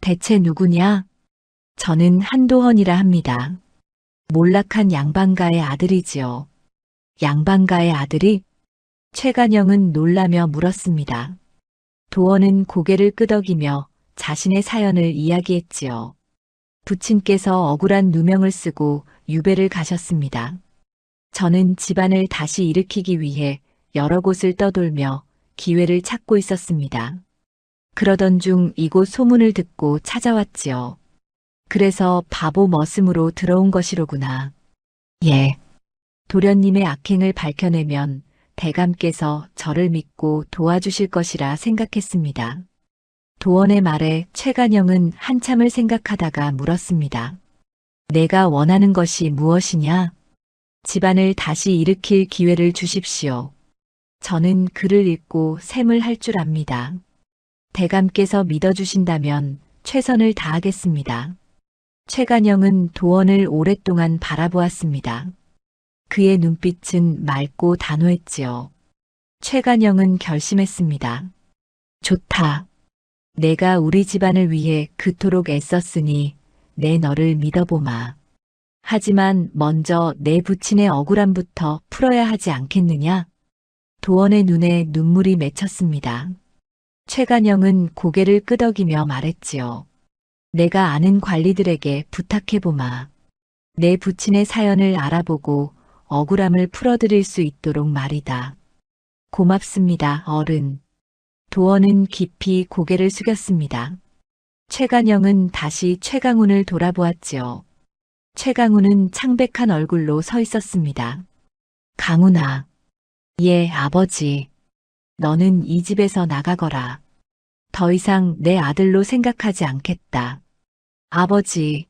대체 누구냐? 저는 한도헌이라 합니다. 몰락한 양반가의 아들이지요. 양반가의 아들이? 최간영은 놀라며 물었습니다. 도원은 고개를 끄덕이며 자신의 사연을 이야기했지요. 부친께서 억울한 누명을 쓰고 유배를 가셨습니다. 저는 집안을 다시 일으키기 위해 여러 곳을 떠돌며 기회를 찾고 있었습니다. 그러던 중 이곳 소문을 듣고 찾아왔지요. 그래서 바보 머슴으로 들어온 것이로구나. 예. 도련님의 악행을 밝혀내면 대감께서 저를 믿고 도와주실 것이라 생각했습니다. 도원의 말에 최간영은 한참을 생각하다가 물었습니다. 내가 원하는 것이 무엇이냐? 집안을 다시 일으킬 기회를 주십시오. 저는 글을 읽고 셈을 할 줄 압니다. 대감께서 믿어주신다면 최선을 다하겠습니다. 최간영은 도원을 오랫동안 바라보았습니다. 그의 눈빛은 맑고 단호했지요. 최간영은 결심했습니다. 좋다. 내가 우리 집안을 위해 그토록 애썼으니 내 너를 믿어보마. 하지만 먼저 내 부친의 억울함부터 풀어야 하지 않겠느냐? 도원의 눈에 눈물이 맺혔습니다. 최간영은 고개를 끄덕이며 말했지요. 내가 아는 관리들에게 부탁해보마. 내 부친의 사연을 알아보고 억울함을 풀어드릴 수 있도록 말이다. 고맙습니다, 어른. 도원은 깊이 고개를 숙였습니다. 최간영은 다시 최강훈을 돌아보았지요. 최강훈은 창백한 얼굴로 서 있었습니다. 강훈아. 예, 아버지. 너는 이 집에서 나가거라. 더 이상 내 아들로 생각하지 않겠다. 아버지.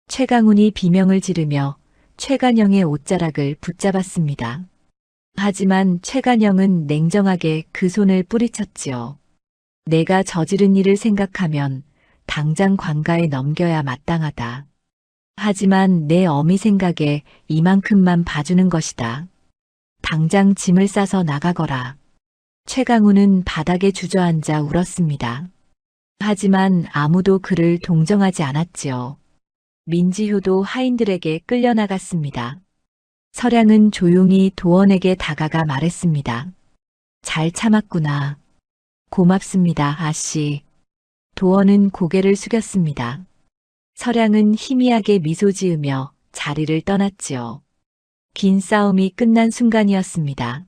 최강훈이 비명을 지르며 최간영의 옷자락을 붙잡았습니다. 하지만 최간영은 냉정하게 그 손을 뿌리쳤지요. 내가 저지른 일을 생각하면 당장 관가에 넘겨야 마땅하다. 하지만 내 어미 생각에 이만큼만 봐주는 것이다. 당장 짐을 싸서 나가거라. 최강우는 바닥에 주저앉아 울었습니다. 하지만 아무도 그를 동정하지 않았지요. 민지효도 하인들에게 끌려나갔습니다. 서량은 조용히 도원에게 다가가 말했습니다. 잘 참았구나. 고맙습니다, 아씨. 도원은 고개를 숙였습니다. 서량은 희미하게 미소 지으며 자리를 떠났지요. 긴 싸움이 끝난 순간이었습니다.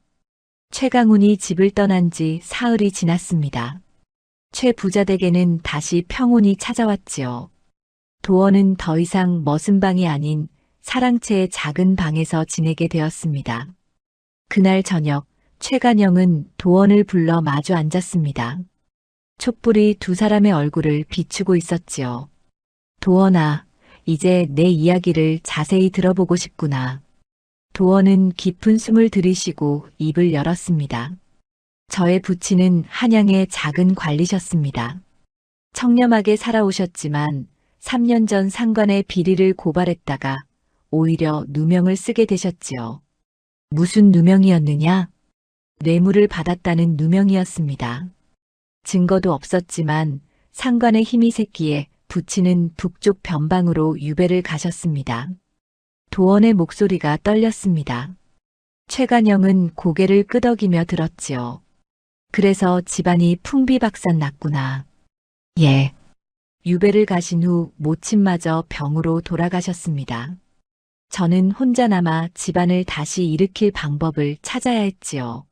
최강훈이 집을 떠난 지 사흘이 지났습니다. 최 부자 댁에는 다시 평온이 찾아왔지요. 도원은 더 이상 머슴방이 아닌 사랑채의 작은 방에서 지내게 되었습니다. 그날 저녁 최간영은 도원을 불러 마주 앉았습니다. 촛불이 두 사람의 얼굴을 비추고 있었지요. 도원아, 이제 내 이야기를 자세히 들어보고 싶구나. 도원은 깊은 숨을 들이쉬고 입을 열었습니다. 저의 부친은 한양의 작은 관리셨습니다. 청렴하게 살아오셨지만 3년 전 상관의 비리를 고발했다가 오히려 누명을 쓰게 되셨지요. 무슨 누명이었느냐? 뇌물을 받았다는 누명이었습니다. 증거도 없었지만 상관의 힘이 샜기에 부친은 북쪽 변방으로 유배를 가셨습니다. 도원의 목소리가 떨렸습니다. 최간영은 고개를 끄덕이며 들었지요. 그래서 집안이 풍비박산 났구나. 예. 유배를 가신 후 모친마저 병으로 돌아가셨습니다. 저는 혼자 남아 집안을 다시 일으킬 방법을 찾아야 했지요.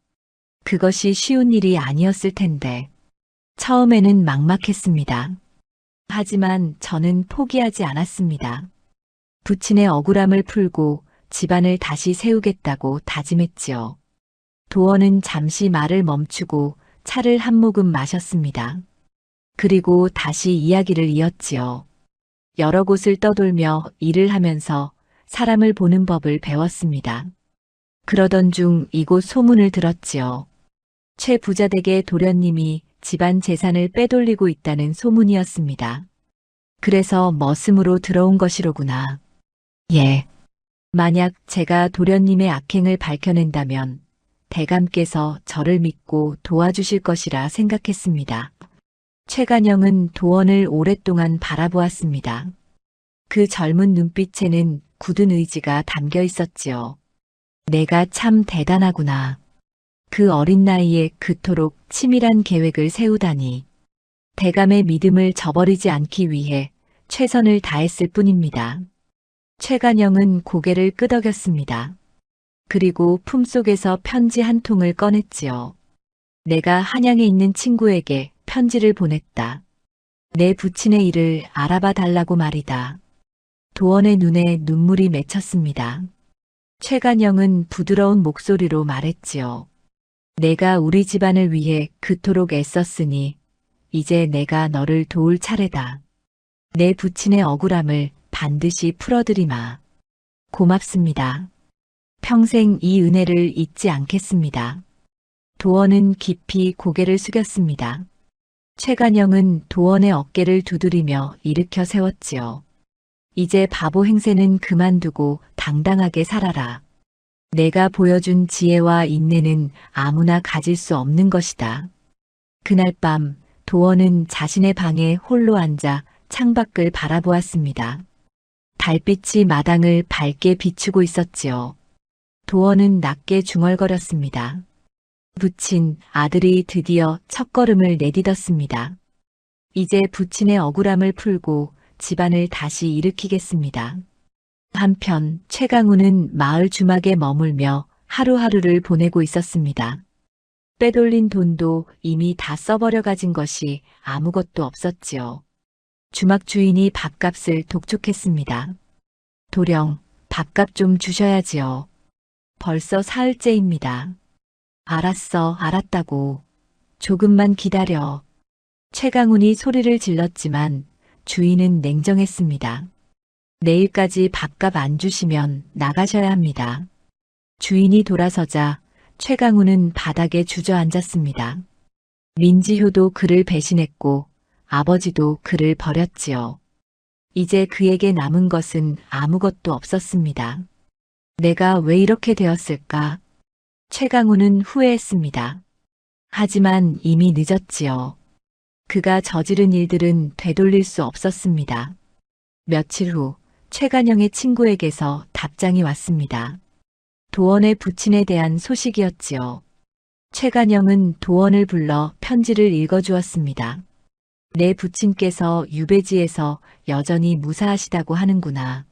그것이 쉬운 일이 아니었을 텐데. 처음에는 막막했습니다. 하지만 저는 포기하지 않았습니다. 부친의 억울함을 풀고 집안을 다시 세우겠다고 다짐했지요. 도원은 잠시 말을 멈추고 차를 한 모금 마셨습니다. 그리고 다시 이야기를 이었지요. 여러 곳을 떠돌며 일을 하면서 사람을 보는 법을 배웠습니다. 그러던 중 이곳 소문을 들었지요. 최 부자 댁의 도련님이 집안 재산을 빼돌리고 있다는 소문이었습니다. 그래서 머슴으로 들어온 것이로구나. 예. 만약 제가 도련님의 악행을 밝혀낸다면 대감께서 저를 믿고 도와주실 것이라 생각했습니다. 최간영은 도원을 오랫동안 바라보았습니다. 그 젊은 눈빛에는 굳은 의지가 담겨 있었지요. 내가 참 대단하구나. 그 어린 나이에 그토록 치밀한 계획을 세우다니. 대감의 믿음을 저버리지 않기 위해 최선을 다했을 뿐입니다. 최간영은 고개를 끄덕였습니다. 그리고 품속에서 편지 한 통을 꺼냈지요. 내가 한양에 있는 친구에게 편지를 보냈다. 내 부친의 일을 알아봐 달라고 말이다. 도원의 눈에 눈물이 맺혔습니다. 최간영은 부드러운 목소리로 말했지요. 내가 우리 집안을 위해 그토록 애썼으니 이제 내가 너를 도울 차례다. 내 부친의 억울함을 반드시 풀어드리마. 고맙습니다. 평생 이 은혜를 잊지 않겠습니다. 도원은 깊이 고개를 숙였습니다. 최간영은 도원의 어깨를 두드리며 일으켜 세웠지요. 이제 바보 행세는 그만두고 당당하게 살아라. 내가 보여준 지혜와 인내는 아무나 가질 수 없는 것이다. 그날 밤 도원은 자신의 방에 홀로 앉아 창밖을 바라보았습니다. 달빛이 마당을 밝게 비추고 있었지요. 도원은 낮게 중얼거렸습니다. 부친, 아들이 드디어 첫걸음을 내딛었습니다. 이제 부친의 억울함을 풀고 집안을 다시 일으키겠습니다. 한편 최강우는 마을 주막에 머물며 하루하루를 보내고 있었습니다. 빼돌린 돈도 이미 다 써버려 가진 것이 아무것도 없었지요. 주막 주인이 밥값을 독촉했습니다. 도령, 밥값 좀 주셔야지요. 벌써 사흘째입니다. 알았어, 알았다고. 조금만 기다려. 최강훈이 소리를 질렀지만 주인은 냉정했습니다. 내일까지 밥값 안 주시면 나가셔야 합니다. 주인이 돌아서자 최강훈은 바닥에 주저앉았습니다. 민지효도 그를 배신했고 아버지도 그를 버렸지요. 이제 그에게 남은 것은 아무것도 없었습니다. 내가 왜 이렇게 되었을까? 최강우는 후회했습니다. 하지만 이미 늦었지요. 그가 저지른 일들은 되돌릴 수 없었습니다. 며칠 후 최간영의 친구에게서 답장이 왔습니다. 도원의 부친에 대한 소식이었지요. 최간영은 도원을 불러 편지를 읽어주었습니다. 내 부친께서 유배지에서 여전히 무사하시다고 하는구나.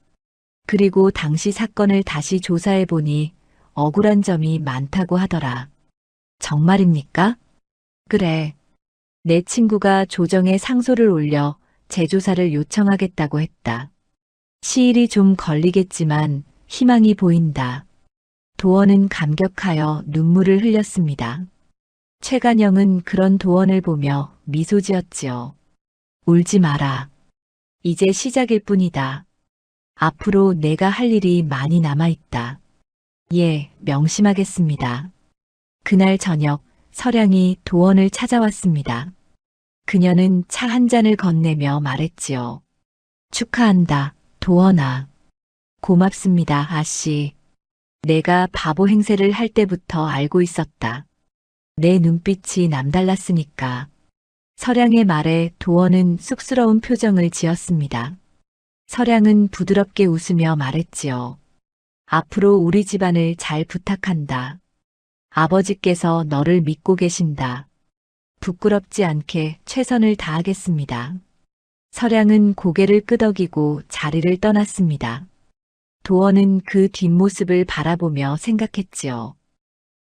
그리고 당시 사건을 다시 조사해보니 억울한 점이 많다고 하더라. 정말입니까? 그래. 내 친구가 조정에 상소를 올려 재조사를 요청하겠다고 했다. 시일이 좀 걸리겠지만 희망이 보인다. 도원은 감격하여 눈물을 흘렸습니다. 최간영은 그런 도원을 보며 미소 지었지요. 울지 마라. 이제 시작일 뿐이다. 앞으로 내가 할 일이 많이 남아있다. 예, 명심하겠습니다. 그날 저녁 서량이 도원을 찾아왔습니다. 그녀는 차 한 잔을 건네며 말했지요. 축하한다, 도원아. 고맙습니다, 아씨. 내가 바보 행세를 할 때부터 알고 있었다. 내 눈빛이 남달랐으니까. 서량의 말에 도원은 쑥스러운 표정을 지었습니다. 서량은 부드럽게 웃으며 말했지요. 앞으로 우리 집안을 잘 부탁한다. 아버지께서 너를 믿고 계신다. 부끄럽지 않게 최선을 다하겠습니다. 서량은 고개를 끄덕이고 자리를 떠났습니다. 도원은 그 뒷모습을 바라보며 생각했지요.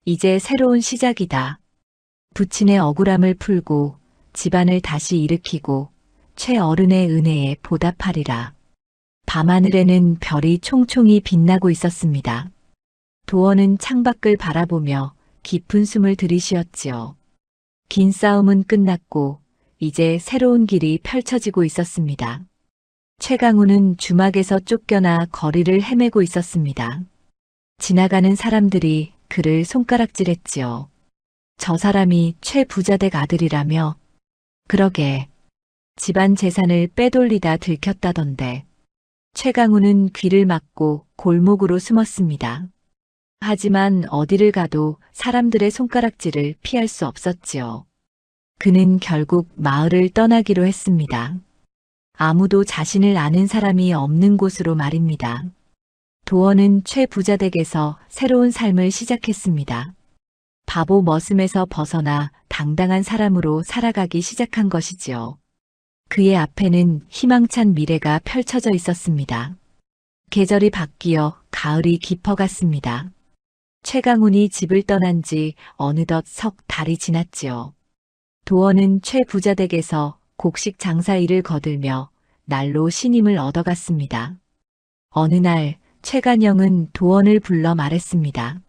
이제 새로운 시작이다. 부친의 억울함을 풀고 집안을 다시 일으키고 최어른의 은혜에 보답하리라. 밤하늘에는 별이 총총히 빛나고 있었습니다. 도원은 창밖을 바라보며 깊은 숨을 들이쉬었지요. 긴 싸움은 끝났고 이제 새로운 길이 펼쳐지고 있었습니다. 최강우는 주막에서 쫓겨나 거리를 헤매고 있었습니다. 지나가는 사람들이 그를 손가락질했지요. 저 사람이 최 부자댁 아들이라며? 그러게. 집안 재산을 빼돌리다 들켰다던데. 최강우는 귀를 막고 골목으로 숨었습니다. 하지만 어디를 가도 사람들의 손가락질을 피할 수 없었지요. 그는 결국 마을을 떠나기로 했습니다. 아무도 자신을 아는 사람이 없는 곳으로 말입니다. 도원은 최 부자댁에서 새로운 삶을 시작했습니다. 바보 머슴에서 벗어나 당당한 사람으로 살아가기 시작한 것이지요. 그의 앞에는 희망찬 미래가 펼쳐져 있었습니다. 계절이 바뀌어 가을이 깊어갔습니다. 최강훈이 집을 떠난 지 어느덧 석 달이 지났지요. 도원은 최 부자댁에서 곡식 장사 일을 거들며 날로 신임을 얻어갔습니다. 어느 날 최간영은 도원을 불러 말했습니다.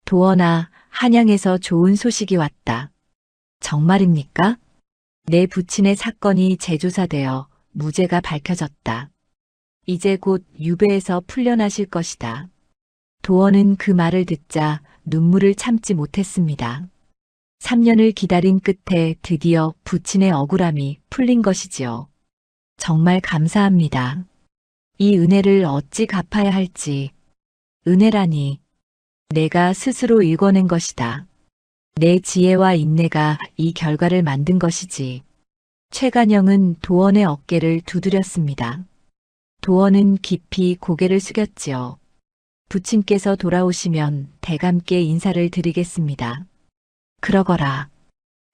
도원아, 한양에서 좋은 소식이 왔다. 정말입니까? 내 부친의 사건이 재조사되어 무죄가 밝혀졌다. 이제 곧 유배에서 풀려나실 것이다. 도원은 그 말을 듣자 눈물을 참지 못했습니다. 3년을 기다린 끝에 드디어 부친의 억울함이 풀린 것이지요. 정말 감사합니다. 이 은혜를 어찌 갚아야 할지. 은혜라니. 내가 스스로 일궈낸 것이다. 내 지혜와 인내가 이 결과를 만든 것이지. 최간영은 도원의 어깨를 두드렸습니다. 도원은 깊이 고개를 숙였지요. 부친께서 돌아오시면 대감께 인사를 드리겠습니다. 그러거라.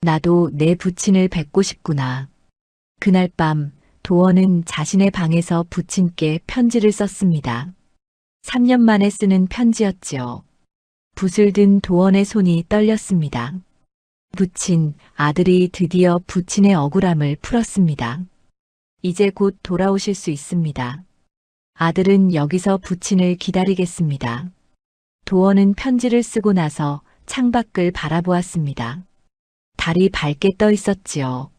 나도 내 부친을 뵙고 싶구나. 그날 밤 도원은 자신의 방에서 부친께 편지를 썼습니다. 3년 만에 쓰는 편지였지요. 붓을 든 도원의 손이 떨렸습니다. 부친, 아들이 드디어 부친의 억울함을 풀었습니다. 이제 곧 돌아오실 수 있습니다. 아들은 여기서 부친을 기다리겠습니다. 도원은 편지를 쓰고 나서 창밖을 바라보았습니다. 달이 밝게 떠 있었지요.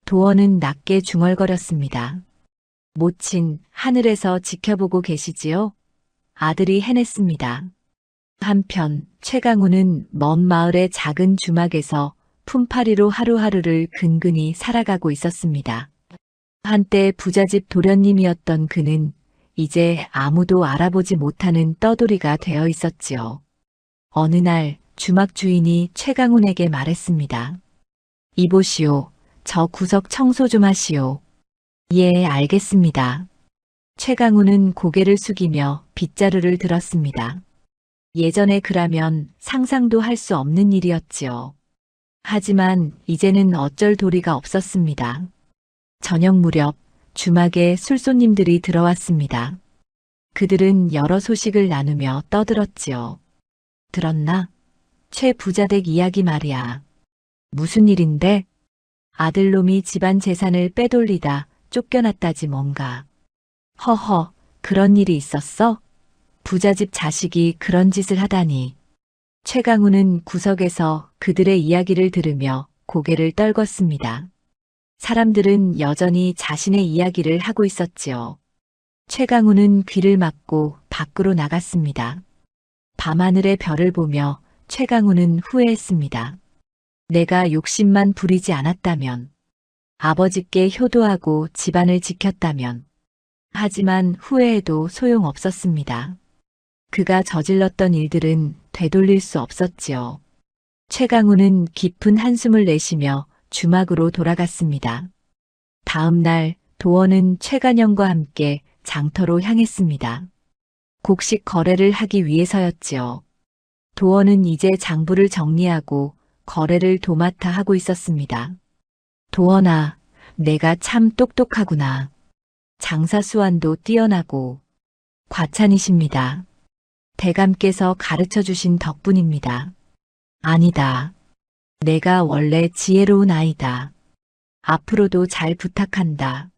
도원은 낮게 중얼거렸습니다. 모친, 하늘에서 지켜보고 계시지요? 아들이 해냈습니다. 한편 최강우는 먼 마을의 작은 주막에서 품팔이로 하루하루를 근근히 살아가고 있었습니다. 한때 부잣집 도련님이었던 그는 이제 아무도 알아보지 못하는 떠돌이가 되어 있었지요. 어느 날 주막 주인이 최강훈에게 말했습니다. 이보시오. 저 구석 청소 좀 하시오. 예, 알겠습니다. 최강훈은 고개를 숙이며 빗자루를 들었습니다. 예전에 그라면 상상도 할 수 없는 일이었지요. 하지만 이제는 어쩔 도리가 없었습니다. 저녁 무렵 주막에 술손님들이 들어왔습니다. 그들은 여러 소식을 나누며 떠들었지요. 들었나? 최 부자댁 이야기 말이야. 무슨 일인데? 아들놈이 집안 재산을 빼돌리다 쫓겨났다지 뭔가. 허허, 그런 일이 있었어? 부잣집 자식이 그런 짓을 하다니. 최강훈은 구석에서 그들의 이야기를 들으며 고개를 떨궜습니다. 사람들은 여전히 자신의 이야기를 하고 있었지요. 최강훈은 귀를 막고 밖으로 나갔습니다. 밤하늘의 별을 보며 최강훈은 후회했습니다. 내가 욕심만 부리지 않았다면, 아버지께 효도하고 집안을 지켰다면, 하지만 후회해도 소용없었습니다. 그가 저질렀던 일들은 되돌릴 수 없었지요. 최강훈은 깊은 한숨을 내쉬며 주막으로 돌아갔습니다. 다음 날 도원은 최간영과 함께 장터로 향했습니다. 곡식 거래를 하기 위해서였지요. 도원은 이제 장부를 정리하고 거래를 도맡아 하고 있었습니다. 도원아, 내가 참 똑똑하구나. 장사 수완도 뛰어나고 과찬이십니다. 대감께서 가르쳐 주신 덕분입니다. 아니다. 내가 원래 지혜로운 아이다. 앞으로도 잘 부탁한다.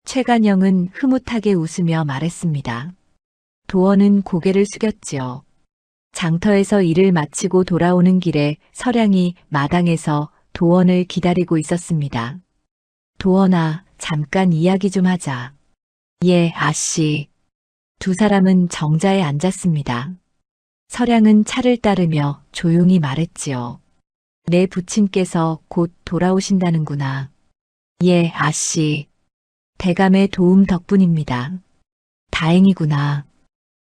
최간영은 흐뭇하게 웃으며 말했습니다. 도원은 고개를 숙였지요. 장터에서 일을 마치고 돌아오는 길에 서량이 마당에서 도원을 기다리고 있었습니다. 도원아, 잠깐 이야기 좀 하자. 예, 아씨. 두 사람은 정자에 앉았습니다. 서량은 차를 따르며 조용히 말했지요. 내 부친께서 곧 돌아오신다는구나. 예, 아씨. 대감의 도움 덕분입니다. 다행이구나.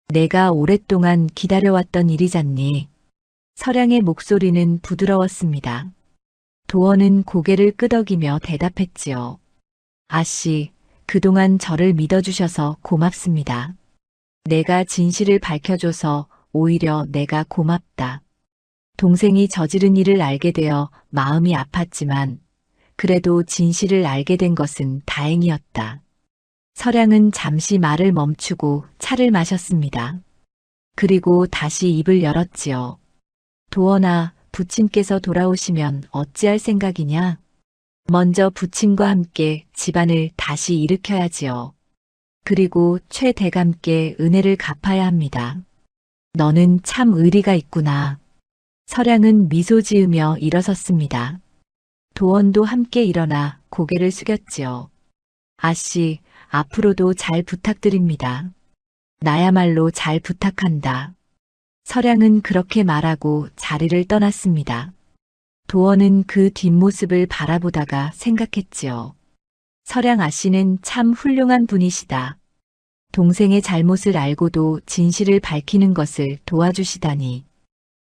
내가 오랫동안 기다려왔던 일이잖니. 서량의 목소리는 부드러웠습니다. 도원은 고개를 끄덕이며 대답했지요. 아씨, 그동안 저를 믿어주셔서 고맙습니다. 내가 진실을 밝혀줘서 오히려 내가 고맙다. 동생이 저지른 일을 알게 되어 마음이 아팠지만 그래도 진실을 알게 된 것은 다행이었다. 서량은 잠시 말을 멈추고 차를 마셨습니다. 그리고 다시 입을 열었지요. 도원아, 부친께서 돌아오시면 어찌할 생각이냐? 먼저 부친과 함께 집안을 다시 일으켜야지요. 그리고 최 대감께 은혜를 갚아야 합니다. 너는 참 의리가 있구나. 서량은 미소 지으며 일어섰습니다. 도원도 함께 일어나 고개를 숙였지요. 아씨, 앞으로도 잘 부탁드립니다. 나야말로 잘 부탁한다. 서량은 그렇게 말하고 자리를 떠났습니다. 도원은 그 뒷모습을 바라보다가 생각했지요. 서량 아씨는 참 훌륭한 분이시다. 동생의 잘못을 알고도 진실을 밝히는 것을 도와주시다니.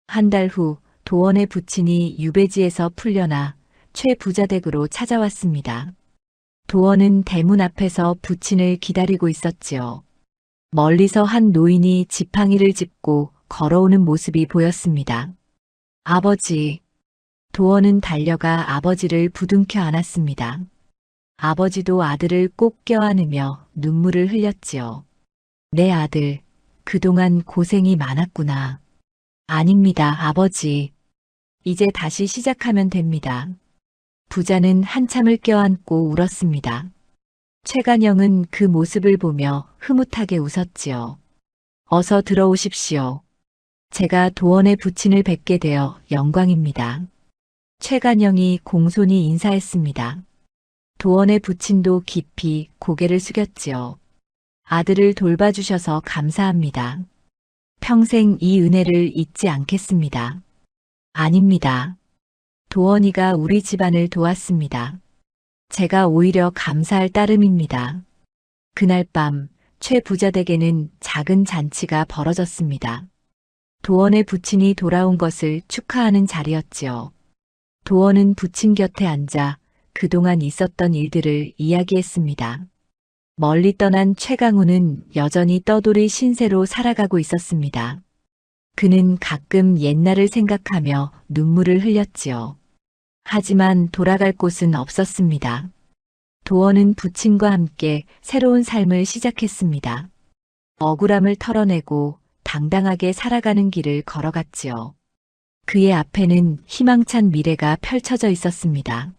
한 달 후 도원의 부친이 유배지에서 풀려나 최 부자댁으로 찾아왔습니다. 도원은 대문 앞에서 부친을 기다리고 있었지요. 멀리서 한 노인이 지팡이를 짚고 걸어오는 모습이 보였습니다. 아버지. 도원은 달려가 아버지를 부둥켜 안았습니다. 아버지도 아들을 꼭 껴안으며 눈물을 흘렸지요. 내 아들, 그동안 고생이 많았구나. 아닙니다, 아버지. 이제 다시 시작하면 됩니다. 부자는 한참을 껴안고 울었습니다. 최간영은 그 모습을 보며 흐뭇하게 웃었지요. 어서 들어오십시오. 제가 도원의 부친을 뵙게 되어 영광입니다. 최간영이 공손히 인사했습니다. 도원의 부친도 깊이 고개를 숙였지요. 아들을 돌봐주셔서 감사합니다. 평생 이 은혜를 잊지 않겠습니다. 아닙니다. 도원이가 우리 집안을 도왔습니다. 제가 오히려 감사할 따름입니다. 그날 밤 최 부자 댁에는 작은 잔치가 벌어졌습니다. 도원의 부친이 돌아온 것을 축하하는 자리였지요. 도원은 부친 곁에 앉아 그동안 있었던 일들을 이야기했습니다. 멀리 떠난 최강우는 여전히 떠돌이 신세로 살아가고 있었습니다. 그는 가끔 옛날을 생각하며 눈물을 흘렸지요. 하지만 돌아갈 곳은 없었습니다. 도원은 부친과 함께 새로운 삶을 시작했습니다. 억울함을 털어내고 당당하게 살아가는 길을 걸어갔지요. 그의 앞에는 희망찬 미래가 펼쳐져 있었습니다.